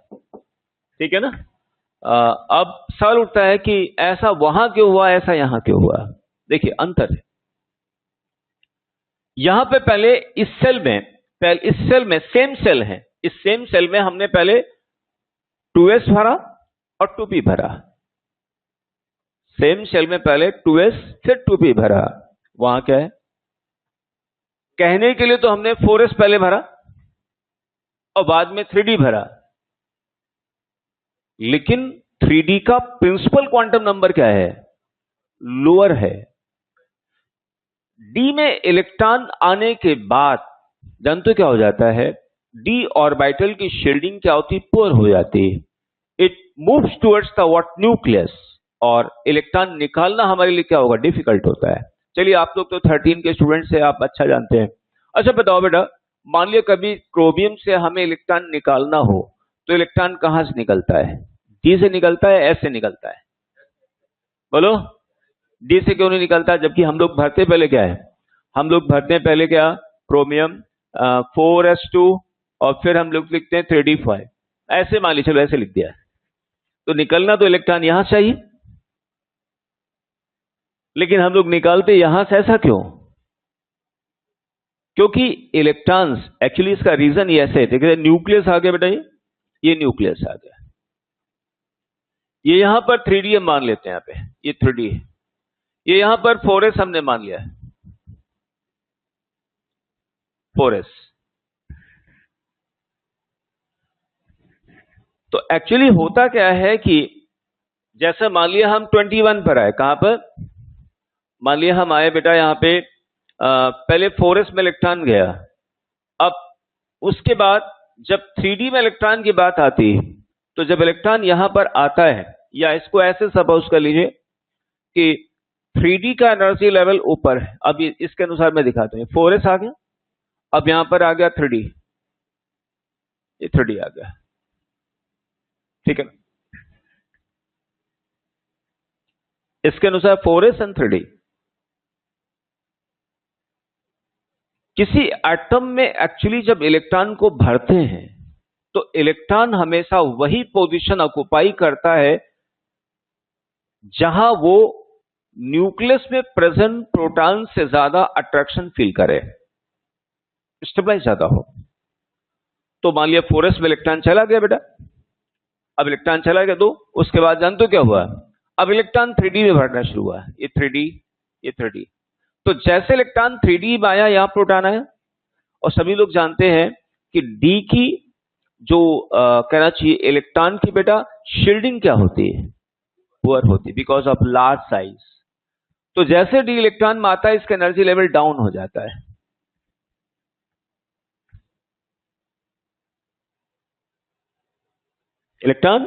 ठीक है ना। अब सवाल उठता है कि ऐसा वहां क्यों हुआ, ऐसा यहां क्यों हुआ। देखिए अंतर है, यहां पे पहले इस सेल में, सेम सेल है, इस सेम सेल में हमने पहले 2s भरा और 2p भरा, सेम सेल में पहले 2s फिर 2p भरा। वहां क्या है, कहने के लिए तो हमने 4s पहले भरा और बाद में 3d भरा, लेकिन 3d का प्रिंसिपल क्वांटम नंबर क्या है, लोअर है। d में इलेक्ट्रॉन आने के बाद जानते क्या हो जाता है, d ऑर्बिटल की शील्डिंग क्या होती, पुअर हो जाती, it moves towards the what nucleus, और इलेक्ट्रॉन निकालना हमारे लिए क्या होगा, डिफिकल्ट होता है। चलिए आप लोग तो 13 के स्टूडेंट्स हैं, आप अच्छा जानते हैं। अच्छा बताओ बेटा, मान लिया कभी क्रोमियम से हमें इलेक्ट्रॉन निकालना हो, तो इलेक्ट्रॉन कहां से निकलता है, डी से निकलता है, एस से निकलता है, बोलो। डी से क्यों नहीं निकलता, जबकि हम लोग भरते पहले क्या है, हम लोग भरते हैं पहले क्या, क्रोमियम 4s2 और फिर हम लोग लिखते हैं 3d5, ऐसे मान लीजिए, चलो ऐसे लिख दिया, तो निकलना तो इलेक्ट्रॉन यहां चाहिए, लेकिन हम लोग निकालते यहां से, ऐसा क्यों, क्योंकि इलेक्ट्रॉन्स, एक्चुअली इसका रीजन ये ऐसे है, देखिए न्यूक्लियस आ गया बेटा, ये न्यूक्लियस आ गया, ये यहां पर 3d हम मान लेते हैं, यहां पे ये 3d है, ये यहां पर 4s हमने मान लिया है, 4s। तो एक्चुअली होता क्या है कि जैसे मान लिया हम 21 पर आए, कहां पर, मान लिया हम आए बेटा यहां पे, पहले 4s में इलेक्ट्रॉन गया, अब उसके बाद जब 3d में इलेक्ट्रॉन की बात आती, तो जब इलेक्ट्रॉन यहां पर आता है, या इसको ऐसे सपोज कर लीजिए कि 3d का एनर्जी लेवल ऊपर है, अब इसके अनुसार मैं दिखाता हूं, 4s आ गया, अब यहां पर आ गया 3d, ये 3d आ गया, ठीक है ना, इसके अनुसार 4s एंड 3d। किसी एटम में एक्चुअली जब इलेक्ट्रॉन को भरते हैं, तो इलेक्ट्रॉन हमेशा वही पोजीशन ऑक्युपाई करता है जहां वो न्यूक्लियस में प्रेजेंट प्रोटॉन से ज्यादा अट्रैक्शन फील करे, स्टेबलाइज ज्यादा हो। तो मान लिया 4s में इलेक्ट्रॉन चला गया बेटा, अब इलेक्ट्रॉन चला गया तो उसके बाद जानते हो क्या हुआ, अब इलेक्ट्रॉन 3D में भरना शुरू हुआ, ये 3D, ये 3D। तो जैसे इलेक्ट्रॉन 3D में आया, यहां प्रोटॉन आया, और सभी लोग जानते हैं कि D की जो कहना चाहिए इलेक्ट्रॉन की बेटा शील्डिंग क्या होती है, पुअर होती है, बिकॉज ऑफ लार्ज साइज। तो जैसे डी इलेक्ट्रॉन में आता है, इसका एनर्जी लेवल डाउन हो जाता है। इलेक्ट्रॉन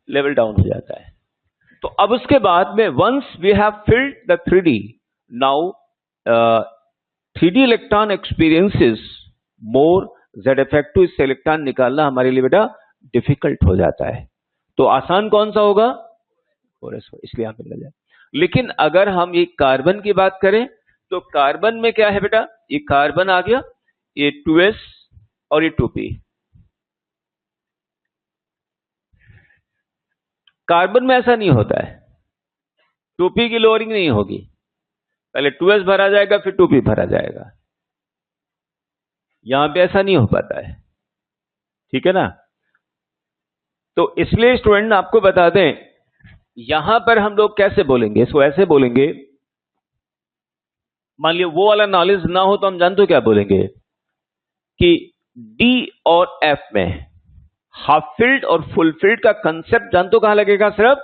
लेवल डाउन हो जाता है। तो अब उसके बाद में once we have filled the 3D, now 3D electron experiences more Z effective, इससे इलेक्ट्रॉन निकालना हमारे लिए बेटा डिफिकल्ट हो जाता है। तो आसान कौन सा होगा, 4s, इसलिए यहां पे लग जाए। लेकिन अगर हम ये कार्बन की बात करें तो कार्बन में क्या है बेटा, ये कार्बन आ गया, ये 2s और ये 2p। कार्बन में ऐसा नहीं होता है, 2p की लोअरिंग नहीं होगी, पहले 2s भरा जाएगा फिर 2p भरा जाएगा। यहां पे ऐसा नहीं हो पाता है, ठीक है ना। तो इसलिए स्टूडेंट आपको बता दें, यहां पर हम लोग कैसे बोलेंगे, इसको ऐसे बोलेंगे, मान लिया वो वाला नॉलेज ना हो तो हम जानते हो क्या बोलेंगे कि D और F में हाफ फील्ड और फुल फील्ड का कंसेप्ट जानते हो कहां लगेगा, सिर्फ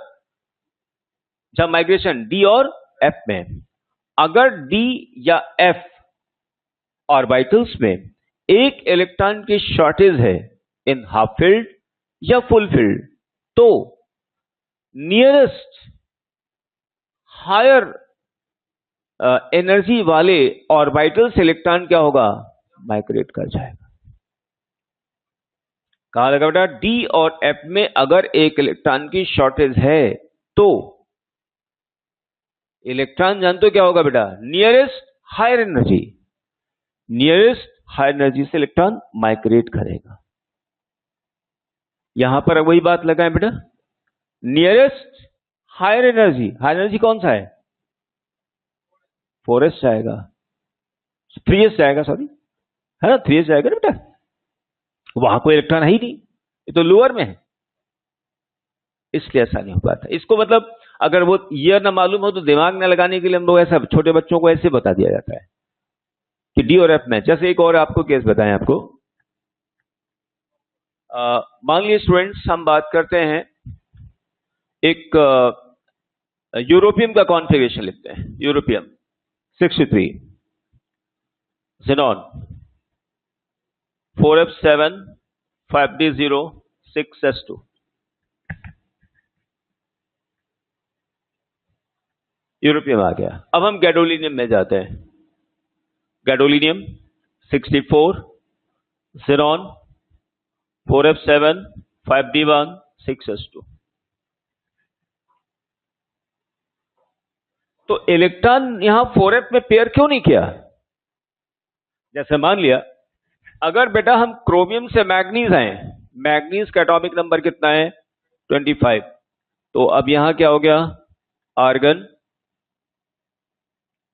जब माइग्रेशन D और F में, अगर D या F ऑर्बिटल्स में एक इलेक्ट्रॉन की शॉर्टेज है इन हाफ फील्ड या फुल फील्ड, तो नियरेस्ट हायर एनर्जी वाले ऑर्बिटल से इलेक्ट्रॉन क्या होगा, माइग्रेट कर जाएगा। कहा लगा बेटा, डी और एफ में अगर एक इलेक्ट्रॉन की शॉर्टेज है तो इलेक्ट्रॉन जानते हो क्या होगा बेटा, nearest higher energy, nearest higher energy से इलेक्ट्रॉन माइग्रेट करेगा। यहां पर वही बात लगाएं बेटा, nearest higher energy, higher energy कौन सा है, 4s जाएगा, 3s जाएगा, सॉरी है ना, 3s जाएगा ना बेटा, वहां कोई इलेक्ट्रॉन है ही नहीं, ये तो लोअर में है, इसलिए ऐसा नहीं हो पाता। इसको मतलब अगर वो ईयर ना मालूम हो तो दिमाग न लगाने के लिए हम लोग ऐसा छोटे बच्चों को ऐसे बता दिया जाता है कि डी और एफ में। जैसे एक और आपको केस बताएं, आपको मान लीजिए स्टूडेंट्स, हम बात करते हैं एक यूरोपियम का कॉन्फ़िगरेशन लिखते हैं, europium 63 xenon 4f7 5d0 6s2। Europium आ गया। अब हम गैडोलिनियम में जाते हैं, gadolinium 64 xenon 4f7 5d1 6s2। तो इलेक्ट्रॉन यहां 4f में पेयर क्यों नहीं किया? जैसे मान लिया अगर बेटा हम क्रोमियम से मैग्नीज आए, मैग्नीज का एटॉमिक नंबर कितना है 25, तो अब यहां क्या हो गया, आर्गन,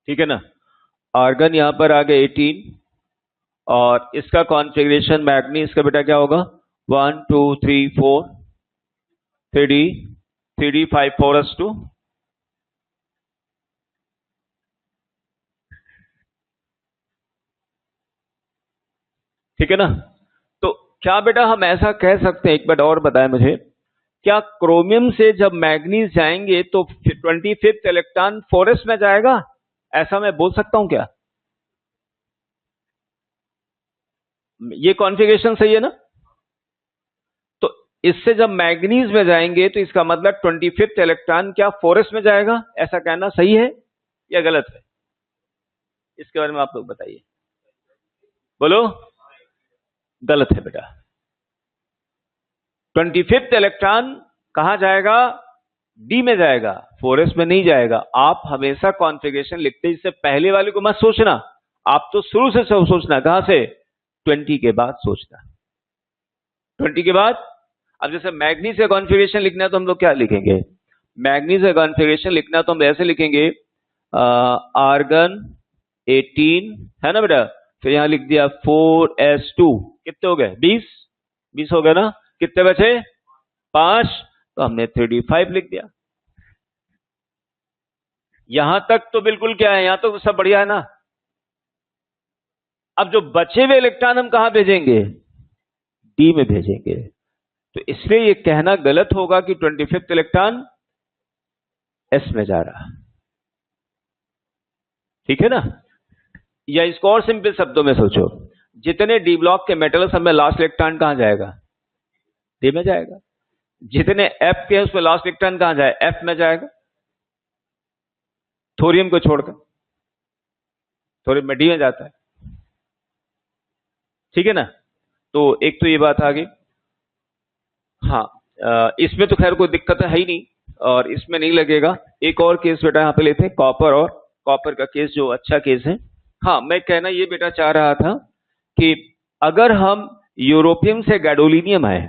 ठीक है ना, आर्गन यहां पर आ गया 18, और इसका कॉन्फ़िगरेशन मैग्नीज का बेटा क्या होगा 1 2 3 4 3d 5 4s2। ठीक है ना। तो क्या बेटा हम ऐसा कह सकते हैं, एक बार और बताएं मुझे, क्या क्रोमियम से जब मैग्नीज जाएंगे तो 25th इलेक्ट्रॉन 4s में जाएगा, ऐसा मैं बोल सकता हूं क्या? ये कॉन्फ़िगरेशन सही है ना। तो इससे जब मैग्नीज में जाएंगे तो इसका मतलब 25th इलेक्ट्रॉन क्या 4s में जाएगा, ऐसा कहना सही है या गलत है? इसके बारे में आप लोग बताइए, बोलो। गलत है बेटा। 25th इलेक्ट्रॉन कहां जाएगा, डी में जाएगा, 4s में नहीं जाएगा। आप हमेशा कॉन्फ़िगरेशन लिखते हैं, इससे पहले वाले को मत सोचना, आप तो शुरू से सोचना, कहां से 20 के बाद सोचना, 20 के बाद अब जैसे मैग्नीज का कॉन्फ़िगरेशन लिखना है तो हम लोग क्या लिखेंगे? मैग्नीज का कॉन्फ़िगरेशन लिखना है तो हम ऐसे लिखेंगे आर्गन 18 है ना बेटा, फिर यहां लिख दिया 4s2, कितने हो गए? 20 20 हो गए ना, कितने बचे? 5, तो हमने 35 लिख दिया। यहां तक तो बिल्कुल क्या है, यहां तो सब बढ़िया है ना। अब जो बचे हुए इलेक्ट्रॉन हम कहां भेजेंगे? डी में भेजेंगे। तो इसलिए ये कहना गलत होगा कि 25th इलेक्ट्रॉन एस में जा रहा, ठीक है ना। या इसको और सिंपल शब्दों में सोचो, जितने डी ब्लॉक के मेटल्स में लास्ट इलेक्ट्रॉन कहां जाएगा? डी में जाएगा। जितने एफ के उसमें लास्ट इलेक्ट्रॉन कहां जाए? एफ में जाएगा, थोरियम को छोड़कर। थोरियम में डी में जाता है, ठीक है ना। तो एक तो ये बात आ गई। हाँ, इसमें तो खैर कोई दिक्कत है ही नहीं और इसमें नहीं लगेगा। एक और केस बेटा यहां पे लेते हैं, कॉपर, और कॉपर का केस जो अच्छा केस है। हाँ, मैं कहना ये बेटा चाह रहा था कि अगर हम यूरोपियम से गैडोलिनियम आए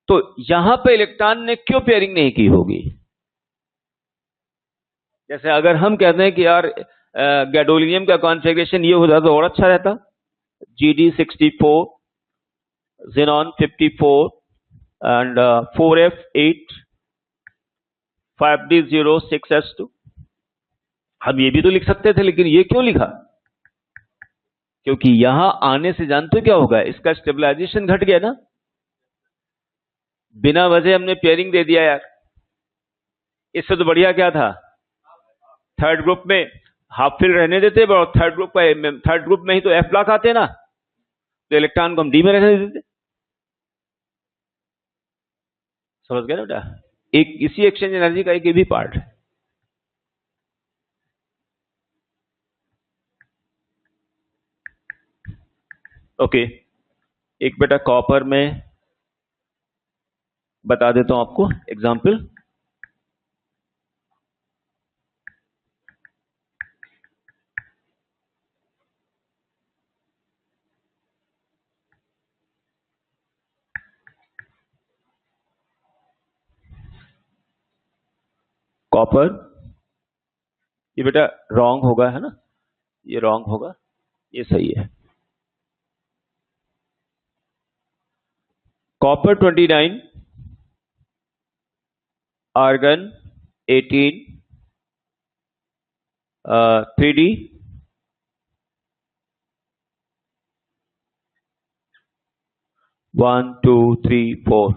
तो यहां पे इलेक्ट्रॉन ने क्यों पेयरिंग नहीं की होगी? जैसे अगर हम कहते हैं कि यार गैडोलिनियम का कॉन्फ़िगरेशन ये हो जाता तो और अच्छा रहता, GD64, Xenon 54 and 4F8 5D0 6S2, हम ये भी तो लिख सकते थे, लेकिन ये क्यों लिखा? क्योंकि यहां आने से जानते हो क्या होगा? इसका स्टेबलाइजेशन घट गया ना, बिना वजह हमने पेयरिंग दे दिया यार। इससे तो बढ़िया क्या था, थर्ड ग्रुप में हाफ फिल रहने देते और थर्ड ग्रुप में ही तो एफ ब्लॉक आते ना, तो इलेक्ट्रॉन को हम डी में रहने देते। समझ गए ना बेटा? एक इसी एक्सचेंज एनर्जी का एक ये भी पार्ट है। ओके, एक बेटा कॉपर में बता देता हूं आपको एग्जांपल। कॉपर, ये बेटा रॉन्ग होगा है ना, ये रॉन्ग होगा, ये सही है। कॉपर 29, आर्गन 18, 3D 1 2 3 4,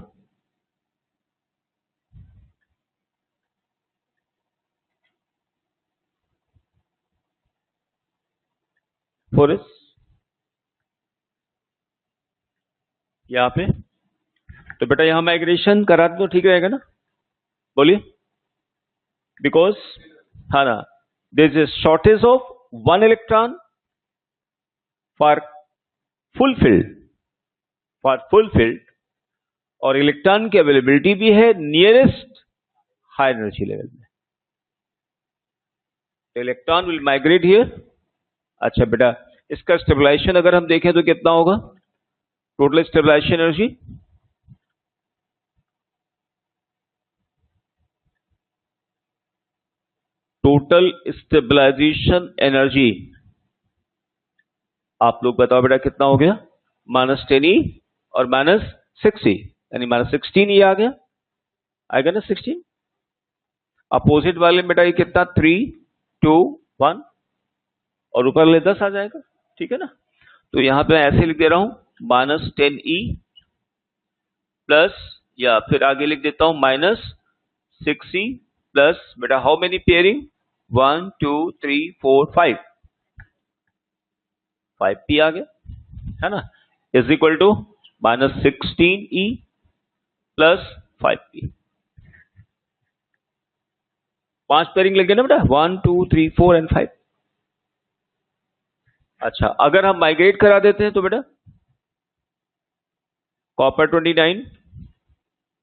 4s यहां पे। तो बेटा यहां माइग्रेशन करा दो, ठीक रहेगा ना? बोलिए। बिकॉज हाँ ना, there is shortage of 1 electron for fulfilled, और इलेक्ट्रॉन की अवेलेबिलिटी भी है नियरेस्ट हाई एनर्जी लेवल में। Electron will migrate here. अच्छा बेटा, इसका स्टेबलाइजेशन अगर हम देखें तो कितना होगा total stabilization energy? Total stabilization energy आप लोग बताओ बेटा कितना हो गया? -10E और -6E, यानी -16E आ गया, आएगा ना 16। अपोजिट वाले में बेटा ये कितना? 3 2 1, और ऊपर वाले 10 आ जाएगा, ठीक है ना। तो यहां पे ऐसे लिख दे रहा हूं -10E प्लस, या फिर आगे लिख देता हूं -6E प्लस बेटा हाउ मेनी पेयरिंग? 1 2 3 4 5, 5P आ गया, है ना, is equal to -16E plus 5P। 5 pairing लगे ना बेटा, 1 2 3 4 एंड 5। अच्छा, अगर हम माइग्रेट करा देते हैं तो बेटा copper 29,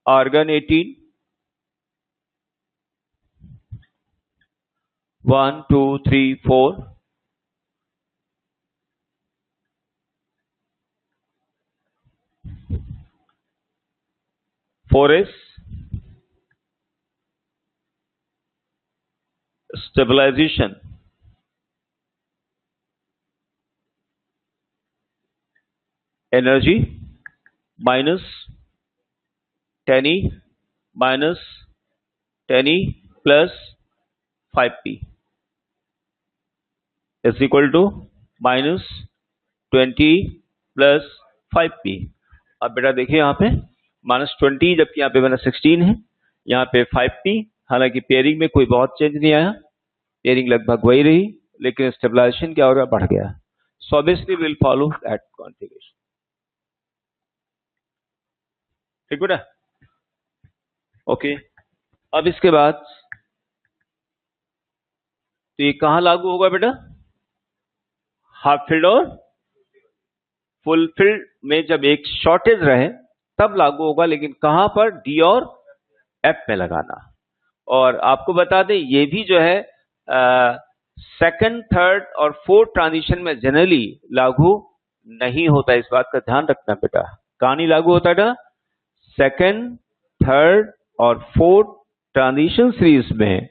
argon 18, 1 2 3 4, 4s stabilization energy minus 10e minus 10e plus 5p is equal to minus 20 plus 5p। अब बेटा देखिए यहाँ पे -20 जबकि यहाँ पे -16 है, यहाँ पे 5p। हालांकि पेयरिंग में कोई बहुत चेंज नहीं आया, पेयरिंग लगभग वही रही, लेकिन स्टेबलाइजेशन क्या हो गया, बढ़ गया। So obviously will follow that configuration. ठीक बेटा, ओके। अब इसके बाद तो ये कहाँ लागू होगा बेटा, हाफ फिल्ड और फुल फिल्ड में जब एक शॉर्टेज रहे तब लागू होगा, लेकिन कहां पर, डी और एफ में लगाना। और आपको बता दें ये भी जो है सेकंड, थर्ड और फोर्थ ट्रांजिशन में जनरली लागू नहीं होता, इस बात का ध्यान रखना बेटा। कहां नहीं लागू होता बेटा, सेकंड, थर्ड और फोर्थ ट्रांजिशन सीरीज में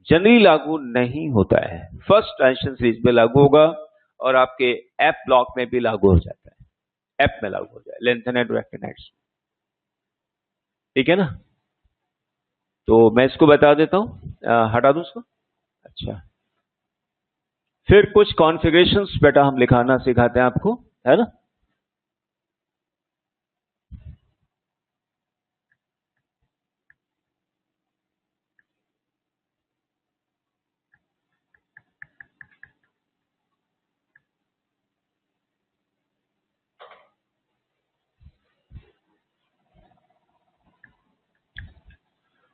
जनरली लागू नहीं होता है। फर्स्ट ट्रांजिशन सीरीज में लागू होगा और आपके एफ ब्लॉक में भी लागू हो जाता है, एफ में लागू हो जाए, लेंथेनाइट और एक्टिनाइट्स। ठीक है ना, तो मैं इसको बता देता हूं, हटा दूं इसको। अच्छा, फिर कुछ कॉन्फ़िगरेशंस बेटा हम लिखाना सिखाते हैं आपको, है ना।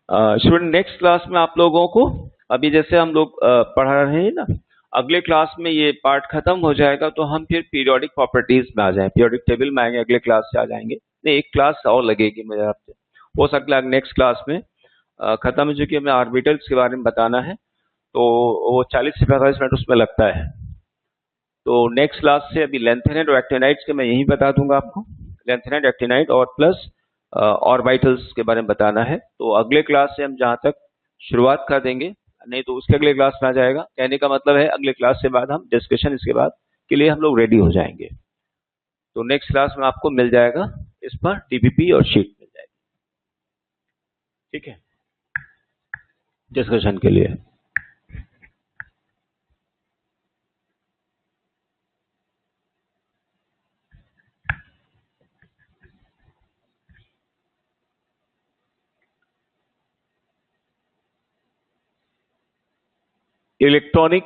स्टूडेंट नेक्स्ट क्लास में आप लोगों को, अभी जैसे हम लोग पढ़ा रहे हैं ना, अगले क्लास में ये पार्ट खत्म हो जाएगा तो हम फिर पीरियोडिक प्रॉपर्टीज में आ जाएंगे, पीरियोडिक टेबल में आएंगे, अगले क्लास से आ जाएंगे। नहीं, एक क्लास और लगेगी मुझे आपसे, हो सकता है नेक्स्ट क्लास में खत्म हो, चुकी हमें ऑर्बिटल्स के बारे में बताना है, तो वो 40 से 45 मिनट उसमें लगता है। तो नेक्स्ट क्लास से अभी लेंथेनाइट और एक्टिनाइट्स के मैं यही बता दूंगा आपको, लेंथेनाइट, एक्टिनाइट और प्लस ऑर्बिटल्स के बारे में बताना है। तो अगले क्लास से हम जहां तक शुरुआत कर देंगे, नहीं तो उसके अगले क्लास में आ जाएगा। कहने का मतलब है अगले क्लास से बाद हम डिस्कशन इसके बाद के लिए हम लोग रेडी हो जाएंगे। तो नेक्स्ट क्लास में आपको मिल जाएगा इस पर डीपीपी और शीट मिल जाएगी, ठीक है, डिस्कशन के लिए। इलेक्ट्रॉनिक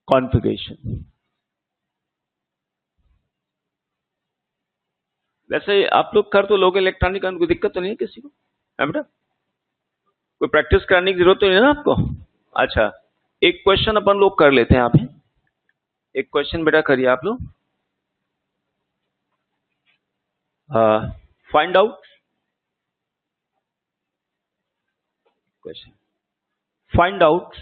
कॉन्फ़िगरेशन, वैसे आप लोग कर तो लोग इलेक्ट्रॉनिक, कोई दिक्कत तो नहीं है किसी को, है बेटा? कोई प्रैक्टिस करने की जरूरत तो नहीं है ना आपको? अच्छा, एक क्वेश्चन अपन लोग कर लेते हैं। आप एक क्वेश्चन बेटा करिए आप लोग, find out question, find out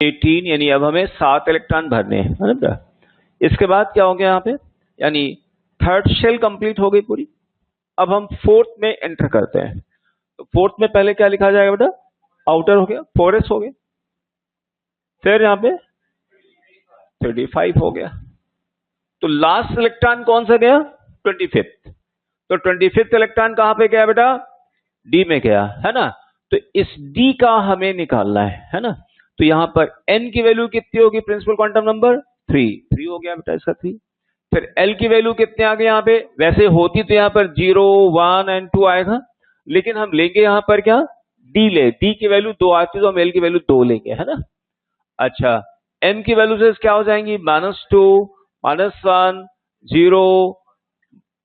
18, यानी अब हमें 7 इलेक्ट्रॉन भरने हैं, है ना। इसके बाद क्या हो गया यहाँ पे, यानी थर्ड शेल कंप्लीट हो गई पूरी। अब हम फोर्थ में एंटर करते हैं। तो फोर्थ में पहले क्या लिखा जाएगा बेटा, आउटर हो गया, 4s हो गया, फिर यहाँ पे 35 हो गया। तो लास्ट इलेक्ट्रॉन कौन सा गया, 25th। तो 25th इलेक्ट्रॉन कहां पे गया बेटा, डी में गया, है ना। तो इस डी का हमें निकालना है ना। तो यहां पर n की वैल्यू कितनी होगी, प्रिंसिपल क्वांटम नंबर 3 हो गया बेटा इसका 3। फिर l की वैल्यू कितने आ गए यहाँ पे, वैसे होती तो यहाँ पर 0, 1 एंड 2 आएगा, लेकिन हम लेंगे यहाँ पर क्या, डी ले, डी की वैल्यू 2 आती तो हम l की वैल्यू 2 लेंगे, है ना। अच्छा, m की वैल्यू से क्या हो जाएंगी, -2, -1, 0,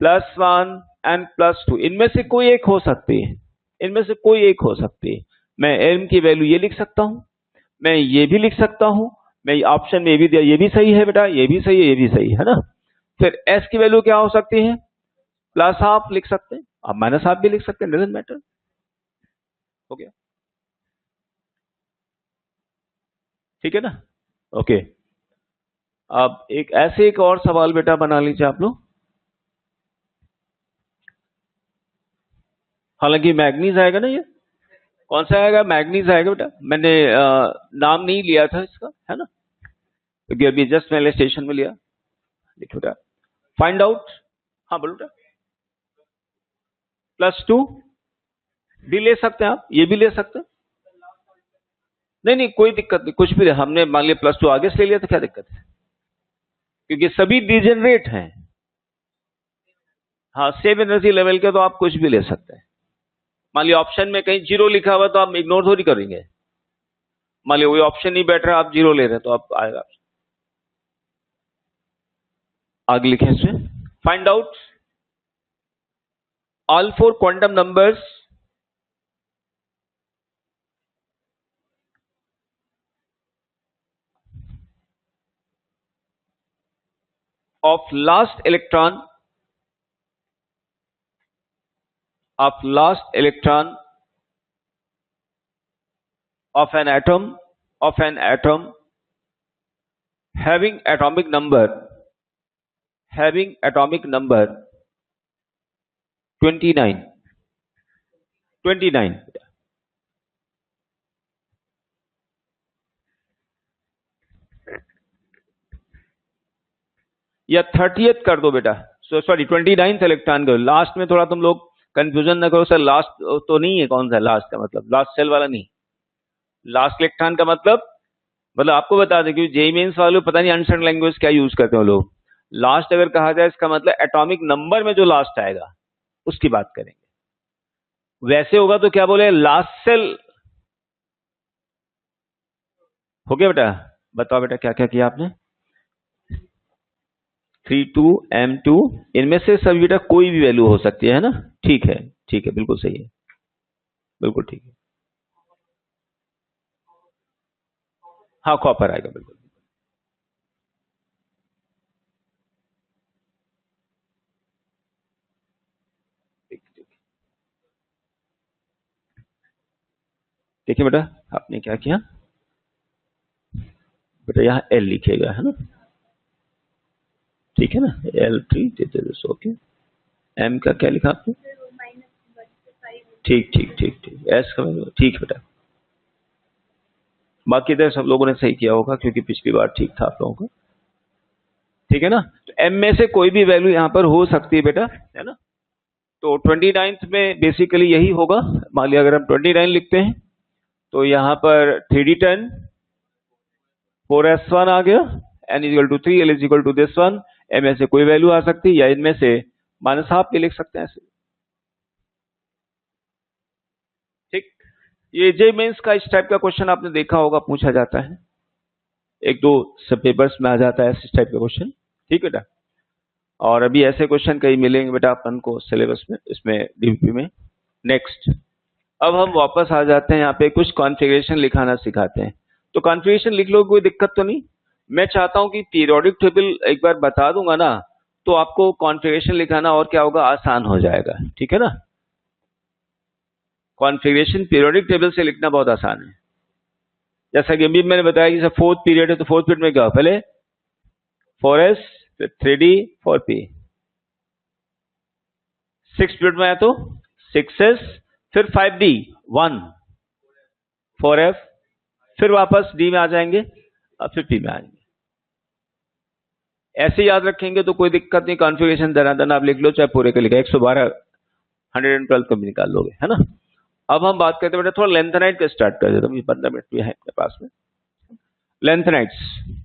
+1 एंड +2। इनमें से कोई एक हो सकती है, इनमें से कोई एक हो सकती है। मैं m की वैल्यू ये लिख सकता हूं, मैं ये भी लिख सकता हूं, मैं ऑप्शन में ये भी दिया, ये भी सही है बेटा, ये भी सही है, ये भी सही है ना। फिर s की वैल्यू क्या हो सकती है, +12 लिख सकते हैं, आप -12 भी लिख सकते हैं, डजंट मैटर। हो गया, ठीक है ना। ओके, अब एक और सवाल बेटा बना लीजिए आप लोग। हालांकि मैग्नीज आएगा ना, ये कौन सा आएगा, मैग्नीज आएगा बेटा। मैंने नाम नहीं लिया था इसका, है ना, क्योंकि अभी जस्ट मैंने स्टेशन में लिया। देखो बेटा, फाइंड आउट, हाँ बोलो बेटा, +2 भी ले सकते हैं आप, ये भी ले सकते हैं, नहीं नहीं कोई दिक्कत नहीं, कुछ भी। हमने मान लिया +2 आगे से ले लिया तो क्या दिक्कत है, क्योंकि सभी डिजेनरेट हैं। हाँ, सेम एनर्जी लेवल के, तो आप कुछ भी ले सकते हैं। मान लिया ऑप्शन में कहीं 0 लिखा हुआ तो आप इग्नोर थोड़ी करेंगे। मान लिया वही ऑप्शन नहीं बैठ रहा, आप 0 ले रहे हैं तो आप आएगा। आगे लिखें इसमें, find out all 4 quantum numbers of last electron of an atom having atomic number 29 या 30th कर दो बेटा, सॉरी 29th इलेक्ट्रॉन करो। लास्ट में थोड़ा तुम लोग कंफ्यूजन ना करो, सर लास्ट तो नहीं है, कौन सा लास्ट का मतलब, लास्ट सेल वाला नहीं, लास्ट इलेक्ट्रॉन का मतलब आपको बता दें कि जेईई मेंस वाले पता नहीं अनसर्टेन लैंग्वेज क्या यूज करते हो लोग। लास्ट अगर कहा जाए इसका मतलब एटॉमिक नंबर में जो लास्ट आएगा उसकी बात करेंगे। वैसे होगा तो क्या बोले, लास्ट सेल। हो गया बेटा, बताओ बेटा क्या क्या किया आपने, 32 M2, इनमें से सभी बेटा कोई भी वैल्यू हो सकती है ना। ठीक है, ठीक है, बिल्कुल सही है, बिल्कुल ठीक है। हाँ, कॉपर आएगा बिल्कुल। देखिए बेटा, आपने क्या किया बेटा, यहाँ L लिखेगा, है ना, ठीक है ना, L3 ओके। M का क्या लिखा आपने, ठीक ठीक ठीक ठीक, S का ठीक है बेटा। बाकी तो सब लोगों ने सही किया होगा क्योंकि पिछली बार ठीक था आप लोगों का, ठीक है ना। तो M में से कोई भी वैल्यू यहाँ पर हो सकती है बेटा, है ना। तो 29th में बेसिकली यही होगा। मान लिया अगर हम 29 लिखते हैं तो यहाँ पर 3d10 4s1 आ गया, n=3, l=this1। m में से कोई वैल्यू आ सकती है, या इनमें से -12 भी लिख सकते हैं ऐसे, ठीक। ये जेईई मेंस का इस टाइप का क्वेश्चन आपने देखा होगा, पूछा जाता है, एक दो सब पेपर्स में आ जाता है इस टाइप का क्वेश्चन, ठीक बेटा। और अभी ऐसे क्वेश्चन कई मिलेंगे बेटा अपन को सिलेबस में, इसमें डीपी में। नेक्स्ट, अब हम वापस आ जाते हैं, यहाँ पे कुछ कॉन्फ़िगरेशन लिखाना सिखाते हैं। तो कॉन्फ़िगरेशन लिख लो, कोई दिक्कत तो नहीं। मैं चाहता हूं कि पीरियोडिक टेबल एक बार बता दूंगा ना, तो आपको कॉन्फ़िगरेशन लिखाना और क्या होगा, आसान हो जाएगा, ठीक है ना। कॉन्फ़िगरेशन पीरियोडिक टेबल से लिखना बहुत आसान है। जैसा कि अभी मैंने बताया कि फोर्थ पीरियड है तो फोर्थ पीरियड में क्या, पहले 4s फिर 3d 4p। सिक्स पीरियड में आया तो 6s फिर 5d 1 4f फिर वापस d में आ जाएंगे और फिर p में आएंगे। ऐसे याद रखेंगे तो कोई दिक्कत नहीं, कॉन्फ़िगरेशन दनादन आप लिख लो, चाहे पूरे का लिखा 112 112 कभी निकाल लोगे, है ना। अब हम बात करते हैं बेटा, थोड़ा लेंथेनाइट का स्टार्ट कर देता हूँ, 15 मिनट भी है अपने पास में। Lanthanides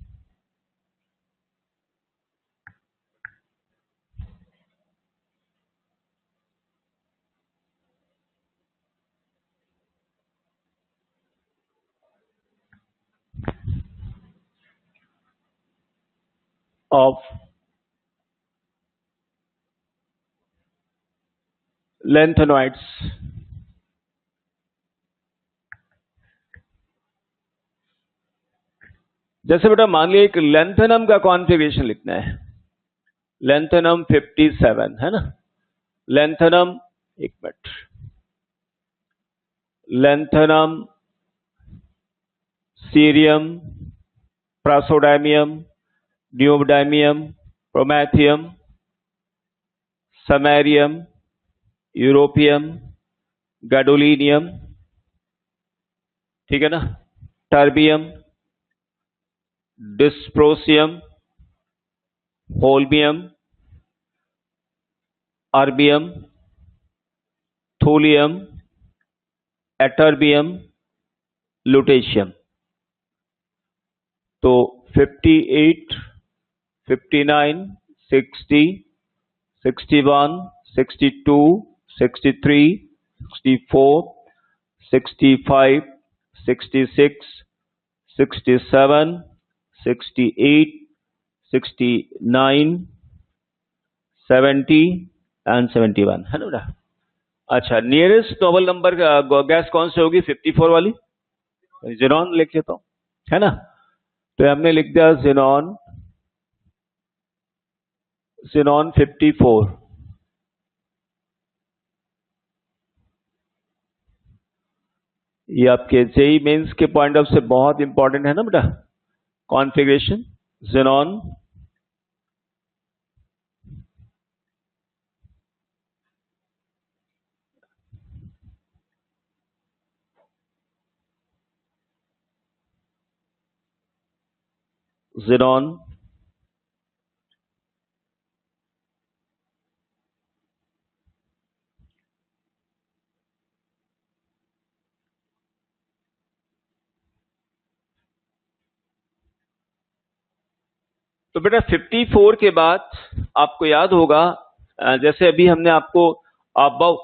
of lanthanoids. जैसे बेटा मान लिया एक लेंथेनम का कॉन्फ़िगरेशन लिखना है, लेंथेनम 57 है ना। लेंथेनम, एक minute, lanthanum, cerium, praseodymium, neodymium, promethium, samarium, europium, gadolinium, ठीक है ना, terbium, dysprosium, holmium, erbium, thulium, ytterbium, lutetium. तो 58, 59, 60, 61, 62, 63, 64, 65, 66, 67, 68, 69, 70 एंड 71, है ना बेटा। अच्छा, नियरेस्ट नोबल नंबर गैस कौन सी होगी, 54 वाली, जेनॉन लिख लेता हूं, है ना। तो हमने लिख दिया जेनॉन, जेनॉन 54। ये आपके जेई मेंस के पॉइंट ऑफ से बहुत इंपॉर्टेंट है ना बेटा, कॉन्फ़िगरेशन जेनॉन। जेनॉन तो बेटा 54 के बाद आपको याद होगा, जैसे अभी हमने आपको अबव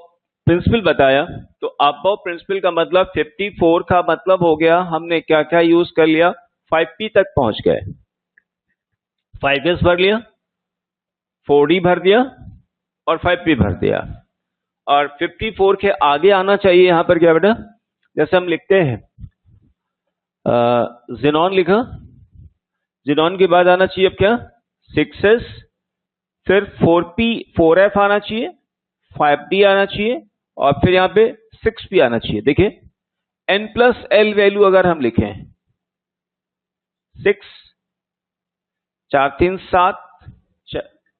प्रिंसिपल बताया, तो अबव प्रिंसिपल का मतलब 54 का मतलब हो गया हमने क्या क्या यूज कर लिया, 5p तक पहुंच गए, 5s भर लिया, 4d भर दिया और 5p भर दिया। और 54 के आगे आना चाहिए यहां पर क्या बेटा, जैसे हम लिखते हैं जेनॉन लिखा, जेनॉन के बाद आना चाहिए अब क्या, 6s, फिर 4p 4f आना चाहिए, 5d आना चाहिए और फिर यहां पे 6p आना चाहिए। देखिए n+l वैल्यू अगर हम लिखें 6, 4 3 7,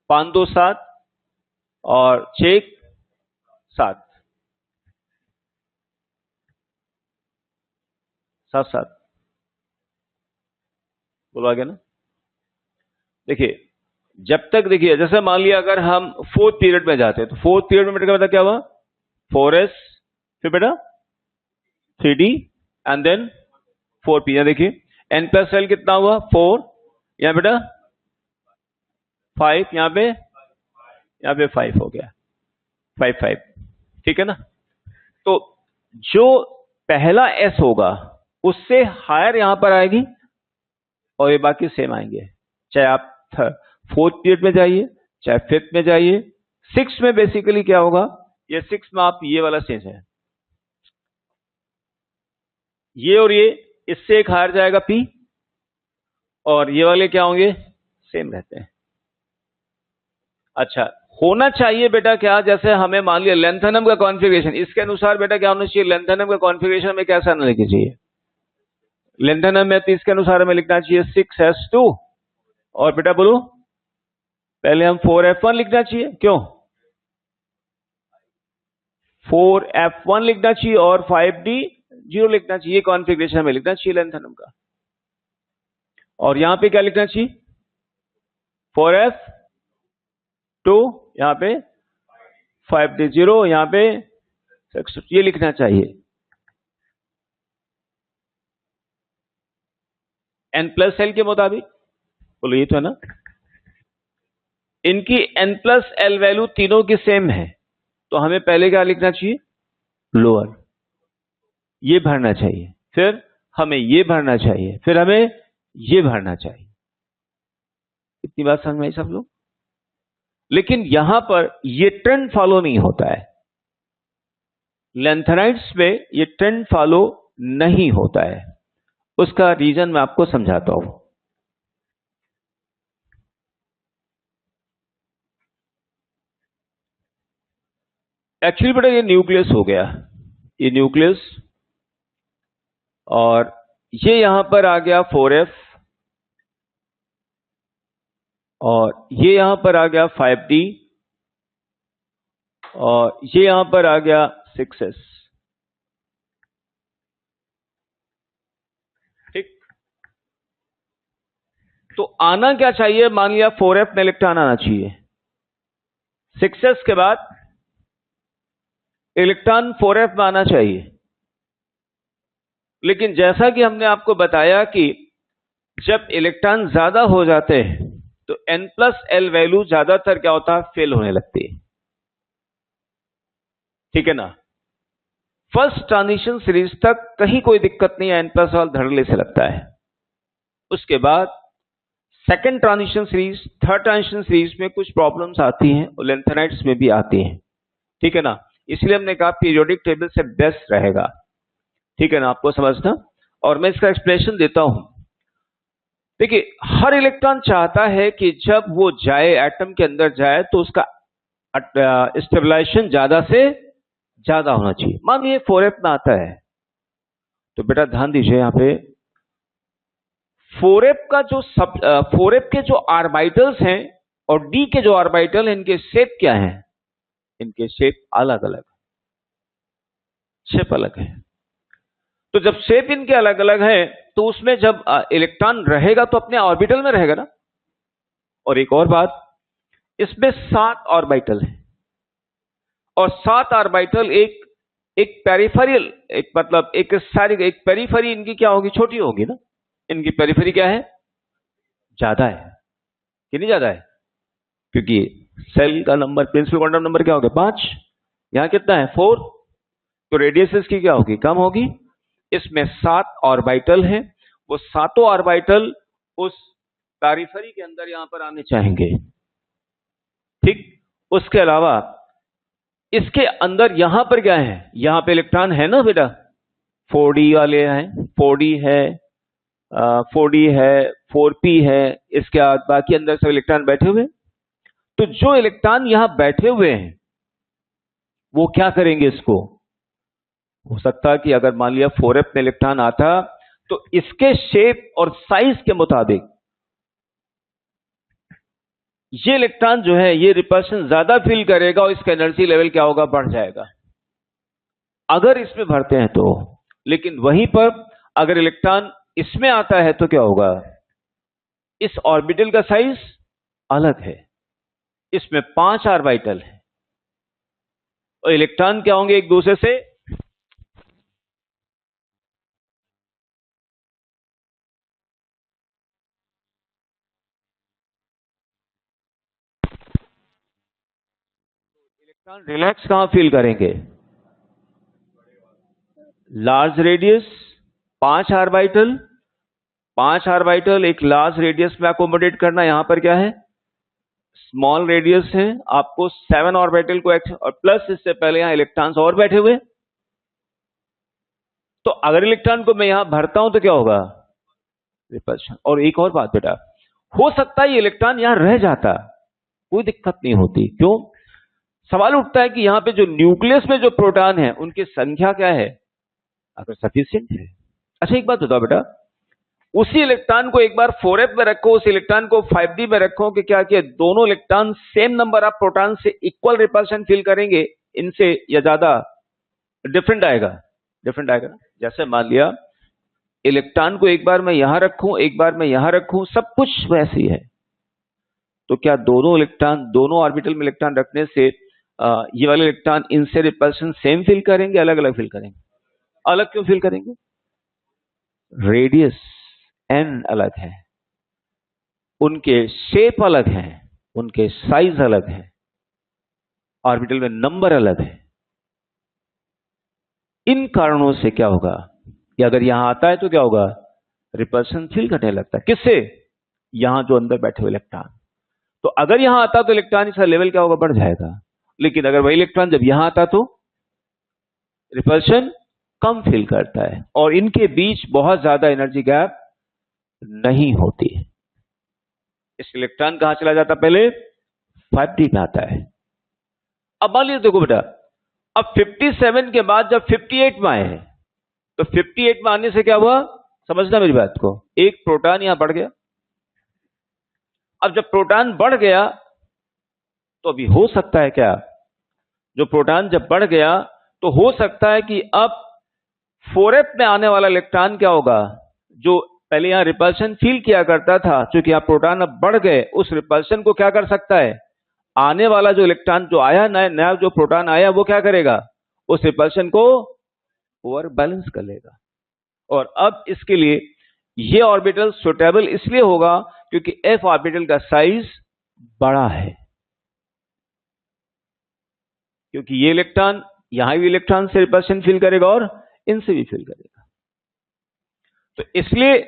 5 2 7 और 6 7 7 7 बोला गया ना। देखिए जब तक, देखिए जैसे मान लिया अगर हम फोर्थ पीरियड में जाते हैं तो फोर्थ पीरियड में बेटा क्या हुआ, 4s फिर बेटा 3d एंड देन 4p। यहां देखिए n+l कितना हुआ 4, यहां बेटा 5, यहां पे 5 हो गया, 5 5, ठीक है ना। तो जो पहला s होगा उससे हायर यहां पर आएगी और ये बाकी सेम आएंगे, चाहे आप फोर्थ पीरियड में जाइए चाहे फिफ्थ में जाइए। सिक्स में बेसिकली क्या होगा, ये सिक्स में आप ये वाला सेंस है, ये और ये इससे एक हार जाएगा पी और ये वाले क्या होंगे, सेम रहते हैं। अच्छा होना चाहिए बेटा क्या, जैसे हमें मान लिया लेंथेनम का कॉन्फ़िगरेशन, इसके अनुसार बेटा क्या होना चाहिए, लेंथेनम का कॉन्फ़िगरेशन में कैसा आना चाहिए, लेंथेनम है तो इसके अनुसार हमें लिखना चाहिए 6s2। और बेटा बोलो, पहले हम 4f1 लिखना चाहिए, क्यों 4f1 लिखना चाहिए और 5d0 लिखना चाहिए, कॉन्फ़िगरेशन हमें लिखना चाहिए लेंथेनम का। और यहां पे क्या लिखना चाहिए 4f2, यहां पे 5d0, यहां पे 6, ये लिखना चाहिए। n+l के मुताबिक बोलो, ये तो है ना। इनकी n+l वैल्यू तीनों की सेम है, तो हमें पहले क्या लिखना चाहिए लोअर, ये भरना चाहिए, फिर हमें ये भरना चाहिए, फिर हमें ये भरना चाहिए। इतनी बात समझ में आई सब लोग। लेकिन यहां पर ये ट्रेंड फॉलो नहीं होता है, लेंथेनाइट्स में ये ट्रेंड फॉलो नहीं होता है। उसका रीजन मैं आपको समझाता हूं। एक्चुअली बेटा ये न्यूक्लियस हो गया, ये न्यूक्लियस, और ये यहां पर आ गया 4f, और ये यहां पर आ गया 5d, और ये यहां पर आ गया 6s। ठीक, तो आना क्या चाहिए, मान लिया 4f में इलेक्ट्रॉन आना चाहिए, 6s के बाद इलेक्ट्रॉन 4f में आना चाहिए। लेकिन जैसा कि हमने आपको बताया कि जब इलेक्ट्रॉन ज्यादा हो जाते हैं तो n+l वैल्यू ज्यादातर क्या होता है, फेल होने लगती है। ठीक है ना। फर्स्ट ट्रांजिशन सीरीज तक कहीं कोई दिक्कत नहीं है, n+l धड़ल्ले से लगता है। उसके बाद second transition series, third transition series में कुछ प्रॉब्लम्स आती हैं, और लेंथेनाइट्स में भी आती हैं। ठीक है ना, इसलिए हमने कहा पीरियोडिक टेबल से बेस्ट रहेगा। ठीक है ना, आपको समझना। और मैं इसका एक्सप्लेनेशन देता हूं। देखिए, हर इलेक्ट्रॉन चाहता है कि जब वो जाए, एटम के अंदर जाए, तो उसका स्टेबलाइजेशन ज्यादा से ज्यादा होना चाहिए। मान लीजिए 4f में आता है, तो बेटा ध्यान दीजिए यहां पे 4f का जो 4f के जो ऑर्बिटल्स हैं और d के जो ऑर्बिटल हैं, इनके शेप क्या हैं, इनके शेप अलग अलग, शेप अलग है। तो जब शेप इनके अलग अलग है, तो उसमें जब इलेक्ट्रॉन रहेगा तो अपने ऑर्बिटल में रहेगा ना। और एक और बात, इसमें 7 ऑर्बिटल है, और 7 ऑर्बिटल एक पेरिफेरल, एक मतलब एक सारी, एक पेरिफेरी इनकी क्या होगी, छोटी होगी ना। इनकी पेरिफेरी क्या है, ज्यादा है कि नहीं ज्यादा है, क्योंकि सेल का नंबर, प्रिंसिपल क्वांटम नंबर क्या हो गया 5, यहां कितना है 4, तो रेडियस इसकी क्या होगी, कम होगी। इसमें 7 ऑर्बिटल हैं, वो सातों ऑर्बिटल उस पेरिफेरी के अंदर यहां पर आने चाहेंगे। ठीक, उसके अलावा इसके अंदर यहां पर क्या है, यहां पे इलेक्ट्रॉन है ना बेटा, 4d वाले हैं, 4d है, 4d है, 4p है, इसके बाद बाकी अंदर सब इलेक्ट्रॉन बैठे हुए। तो जो इलेक्ट्रॉन यहां बैठे हुए हैं वो क्या करेंगे, इसको हो सकता है कि अगर मान लिया 4f में इलेक्ट्रॉन आता तो इसके शेप और साइज के मुताबिक ये इलेक्ट्रॉन जो है ये रिपल्शन ज्यादा फील करेगा और इसका एनर्जी लेवल क्या होगा, बढ़ जाएगा, अगर इसमें भरते हैं तो। लेकिन वहीं पर अगर इलेक्ट्रॉन इसमें आता है तो क्या होगा, इस ऑर्बिटल का साइज अलग है, इसमें 5 ऑर्बिटल है, और इलेक्ट्रॉन क्या होंगे एक दूसरे से इलेक्ट्रॉन रिलैक्स कहां फील करेंगे, लार्ज रेडियस, 5 ऑर्बिटल, 5 ऑर्बिटल एक लार्ज रेडियस में अकोमोडेट करना, यहां पर क्या है स्मॉल रेडियस है, आपको 7 ऑर्बिटल को और प्लस इससे पहले यहां इलेक्ट्रॉन्स और बैठे हुए। तो अगर इलेक्ट्रॉन को मैं यहां भरता हूं तो क्या होगा, रिपल्शन। और एक और बात बेटा, हो सकता है ये इलेक्ट्रॉन यहां रह जाता, कोई दिक्कत नहीं होती। क्यों, सवाल उठता है कि यहां पे जो न्यूक्लियस में जो प्रोटॉन है उनकी संख्या क्या है, अगर सफिशिएंट है। अच्छा एक बात बताओ बेटा, उसी इलेक्ट्रॉन को एक बार 4f में रखो, उस इलेक्ट्रॉन को 5d में रखो कि क्या किया, दोनों electron same number of proton से इक्वल रिपल्शन फील करेंगे, इनसे या ज्यादा डिफरेंट आएगा, डिफरेंट आएगा। जैसे मान लिया इलेक्ट्रॉन को एक बार मैं यहां रखूं, एक बार मैं यहां रखूं, सब कुछ वैसे ही है, तो क्या दोनों इलेक्ट्रॉन, दोनों ऑर्बिटल में इलेक्ट्रॉन रखने से ये वाले इलेक्ट्रॉन इनसे रिपल्शन सेम फील करेंगे, अलग अलग फील करेंगे? अलग क्यों फील करेंगे? रेडियस n अलग है, उनके शेप अलग है, उनके साइज अलग है, ऑर्बिटल में नंबर अलग है। इन कारणों से क्या होगा कि अगर यहां आता है तो क्या होगा, रिपल्शन फील करने लगता है। किससे? यहां जो अंदर बैठे हुए इलेक्ट्रॉन। तो अगर यहां आता तो इलेक्ट्रॉन इसका लेवल क्या होगा, बढ़ जाएगा। लेकिन अगर वही इलेक्ट्रॉन जब यहां आता तो रिपल्शन कम फील करता है, और इनके बीच बहुत ज्यादा एनर्जी गैप नहीं होती है। इस इलेक्ट्रॉन कहां चला जाता, पहले 5d में आता है। अब मान लीजिए, देखो बेटा, अब 57 के बाद जब 58 में आए हैं, तो 58 में आने से क्या हुआ, समझना मेरी बात को, एक प्रोटॉन यहां बढ़ गया। अब जब प्रोटॉन बढ़ गया तो अभी हो सकता है क्या, जो प्रोटॉन जब बढ़ गया तो हो सकता है कि अब 4f में आने वाला इलेक्ट्रॉन क्या होगा, जो पहले यहां रिपल्शन फील किया करता था, क्योंकि यहां प्रोटॉन अब बढ़ गए, उस रिपल्शन को क्या कर सकता है, आने वाला जो इलेक्ट्रॉन जो आया, नया जो प्रोटॉन आया, वो क्या करेगा, उस रिपल्शन को ओवर बैलेंस कर लेगा। और अब इसके लिए ये ऑर्बिटल सुटेबल इसलिए होगा क्योंकि f ऑर्बिटल का साइज बड़ा है, क्योंकि ये इलेक्ट्रॉन यहां भी इलेक्ट्रॉन से रिपल्शन फील करेगा और इनसे भी फील करेगा। तो इसलिए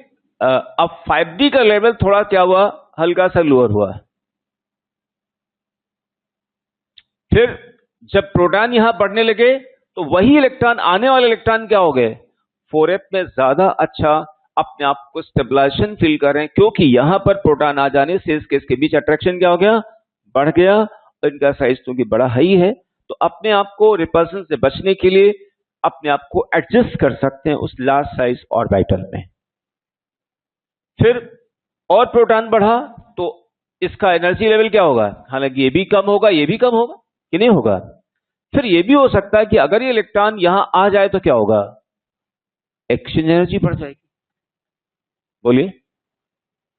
अब 5d का लेवल थोड़ा क्या हुआ, हल्का सा लोअर हुआ। फिर जब प्रोटॉन यहां बढ़ने लगे तो वही इलेक्ट्रॉन, आने वाले इलेक्ट्रॉन क्या हो गए, 4f में ज्यादा अच्छा अपने आप को स्टेबलाइजेशन फील कर रहे हैं, क्योंकि यहां पर प्रोटॉन आ जाने से इसके बीच अट्रैक्शन क्या हो गया, बढ़ गया, और इनका साइज क्योंकि बड़ा ही है, तो अपने आप को रिपल्शन से बचने के लिए अपने आप को एडजस्ट कर सकते हैं उस लार्ज साइज ऑर्बिटल में। फिर और प्रोटॉन बढ़ा तो इसका एनर्जी लेवल क्या होगा, हालांकि ये भी कम होगा, ये भी कम होगा कि नहीं होगा। फिर ये भी हो सकता है कि अगर ये इलेक्ट्रॉन यहां आ जाए तो क्या होगा, एक्सचेंज एनर्जी बढ़ जाएगी। बोलिए,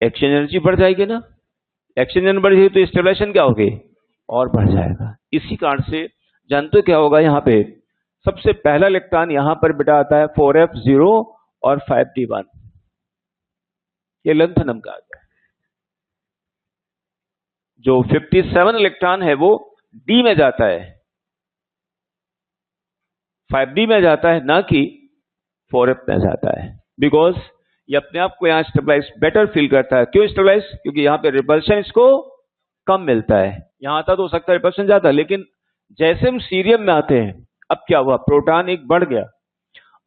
एक्सचेंज एनर्जी बढ़ जाएगी ना, एक्सचेंज एनर्जी बढ़ जाएगी तो स्टेबलाइजेशन क्या होगी, और बढ़ जाएगा। इसी कारण से जानते क्या होगा, यहां पे सबसे पहला इलेक्ट्रॉन यहां पर बेटा आता है 4f0 और 5d1, ये लंथनम का आता है। जो 57 इलेक्ट्रॉन है वो d में जाता है, 5d में जाता है, ना कि 4f में जाता है, बिकॉज ये अपने आप को यहां स्टेबलाइज बेटर फील करता है। क्यों स्टेबलाइज, क्योंकि यहां पे रिपल्शन इसको कम मिलता है। यहां आता तो हो सकता है रिपल्शन ज्यादा, लेकिन जैसे हम सीरियम में आते हैं, अब क्या हुआ, प्रोटॉन एक बढ़ गया,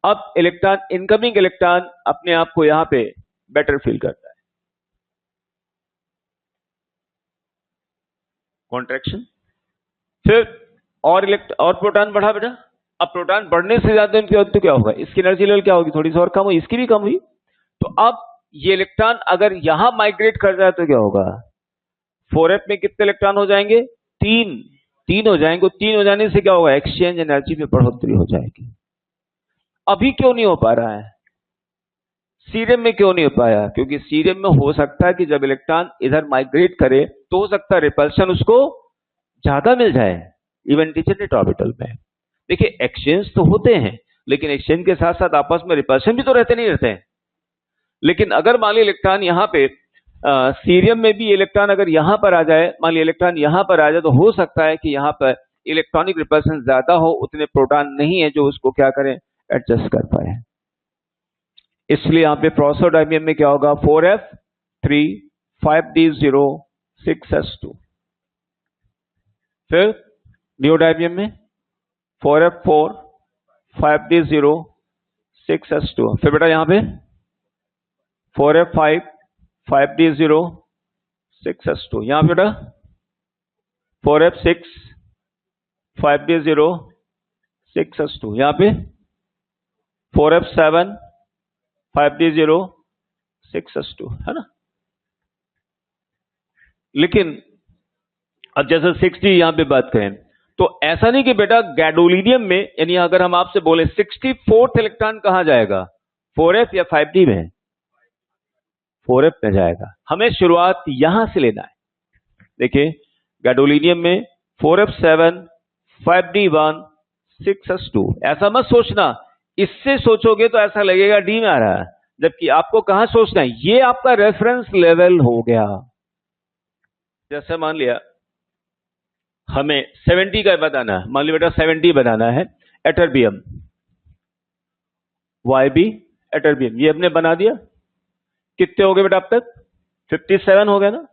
अब इलेक्ट्रॉन, इनकमिंग इलेक्ट्रॉन अपने आप को यहां पे बेटर फील करता है, कॉन्ट्रैक्शन। फिर और प्रोटॉन बढ़ा बेटा, अब प्रोटॉन बढ़ने से ज्यादा इनकी तो क्या होगा, इसकी एनर्जी लेवल क्या होगी, थोड़ी सी और कम हुई, इसकी भी कम हुई। तो अब ये इलेक्ट्रॉन अगर यहां माइग्रेट कर जाए तो क्या होगा, 4f में कितने इलेक्ट्रॉन हो जाएंगे, तीन हो जाएंगे। तीन हो जाने से क्या होगा, एक्सचेंज एनर्जी में बढ़ोतरी हो जाएगी। अभी क्यों नहीं हो पा रहा है, सीरियम में क्यों नहीं हो पाया, क्योंकि सीरियम में हो सकता है कि जब इलेक्ट्रॉन इधर माइग्रेट करे तो हो सकता है रिपल्शन उसको ज्यादा मिल जाए, इवन डिजेनरेट ऑर्बिटल में। देखिए, एक्सचेंज तो होते हैं, लेकिन एक्सचेंज के साथ साथ आपस में रिपल्शन भी तो रहते नहीं रहते हैं। लेकिन अगर मान ली इलेक्ट्रॉन यहां पे सीरियम में भी इलेक्ट्रॉन अगर यहां पर आ जाए, मान ली इलेक्ट्रॉन यहां पर आ जाए, तो हो सकता है कि यहां पर इलेक्ट्रॉनिक रिपल्शन ज्यादा हो, उतने प्रोटॉन नहीं है जो उसको क्या करें, एडजस्ट कर पाए। इसलिए यहां पे प्रोसोडायमियम में क्या होगा, 4f3 5d0 6s2। फिर नियोडायमियम में 4f4 5d0 6s2। फिर बेटा यहां पे 4f5 5d0 6s2। यहां पे बेटा 4f6 5d0 6s2। यहां पे 4f7 5d0 6s2, है ना। लेकिन अब जैसे 6d यहां पे बात करें तो ऐसा नहीं कि बेटा गैडोलिनियम में, यानी अगर हम आपसे बोले 64th इलेक्ट्रॉन कहां जाएगा, 4f या 5d में, 4f में जाएगा। हमें शुरुआत यहां से लेना है। देखिए गैडोलिनियम में 4f7, 5d1, 6s2। ऐसा मत सोचना, इससे सोचोगे तो ऐसा लगेगा डी में आ रहा है, जबकि आपको कहां सोचना है, ये आपका रेफरेंस लेवल हो गया। जैसे मान लिया हमें 70 का बताना है, मान लिया बेटा 70 बनाना है, एटरबियम, YB एटरबियम, ये हमने बना दिया। कितने हो गए बेटा अब तक, 57 हो गए ना,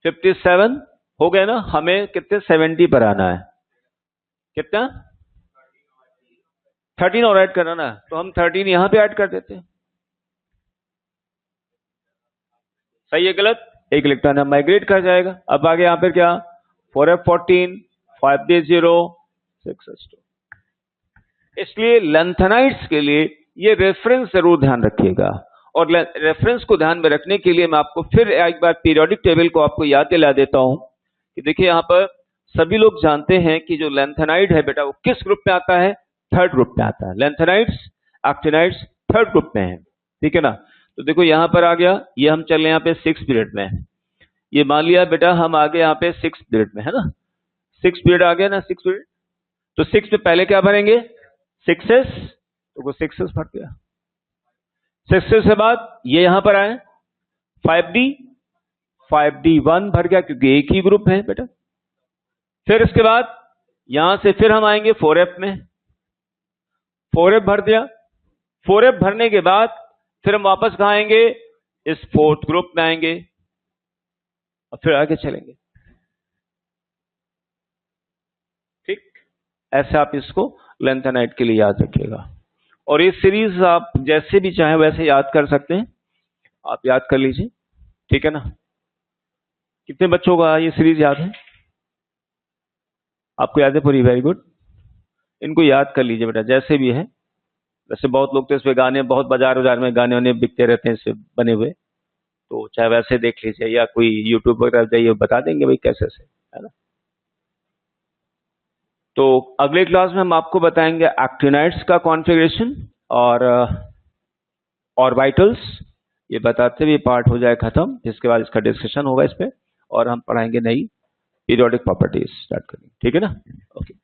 57 हो गए ना। हमें कितने 70 पर आना है, कितना 13 और ऐड करना ना, तो हम 13 यहां पे ऐड कर देते हैं। सही है गलत, एक इलेक्ट्रॉन माइग्रेट कर जाएगा। अब आगे यहां पर क्या, 4f14, 5d0, 6s2। इसलिए लैंथेनाइड्स के लिए ये रेफरेंस जरूर ध्यान रखिएगा। और रेफरेंस को ध्यान में रखने के लिए मैं आपको फिर एक बार पीरियोडिक टेबल को आपको याद दिला देता हूं कि देखिए यहां पर सभी लोग जानते हैं कि जो लैंथेनाइड है बेटा वो किस ग्रुप में आता है, थर्ड ग्रुप में आता है। लैंथेनाइड्स, एक्टिनाइड्स थर्ड ग्रुप में है, ठीक है ना। तो देखो यहां पर आ गया, ये हम चल रहे हैं यहाँ पे 6 पीरियड में, ये मान लिया बेटा हम आगे यहाँ पे 6 पीरियड में, है ना। 6 पीरियड आ गया ना, 6 पीरियड। तो 6 में पहले क्या भरेंगे, 6s, तो वो 6s भर गया। 6s के बाद ये यहां पर आए 5d, 5d1 भर गया क्योंकि एक ही ग्रुप है बेटा। फिर इसके बाद यहां से फिर हम आएंगे 4f में, 4f भर दिया। 4f भरने के बाद फिर हम वापस कहां आएंगे, इस फोर्थ ग्रुप में आएंगे और फिर आगे चलेंगे। ठीक, ऐसे आप इसको लैंथेनाइड के लिए याद रखिएगा। और ये सीरीज आप जैसे भी चाहे वैसे याद कर सकते हैं, आप याद कर लीजिए, ठीक है ना। कितने बच्चों का ये सीरीज याद है, आपको याद है पूरी, वेरी गुड। इनको याद कर लीजिए बेटा जैसे भी है। वैसे बहुत लोग तो इस पे गाने, बहुत बाजार में गाने वाने बिकते रहते हैं इससे बने हुए, तो चाहे वैसे देख लीजिए या कोई यूट्यूब वगैरह जाइए, बता देंगे भाई कैसे से, है ना। तो अगले क्लास में हम आपको बताएंगे एक्टिनाइड्स का कॉन्फ़िगरेशन और ऑर्बिटल्स, ये बताते हुए पार्ट हो जाए खत्म। इसके बाद इसका डिस्कशन होगा इस पे, और हम पढ़ाएंगे नई पीरियोडिक प्रॉपर्टीज स्टार्ट करेंगे, ठीक है ना। ओके।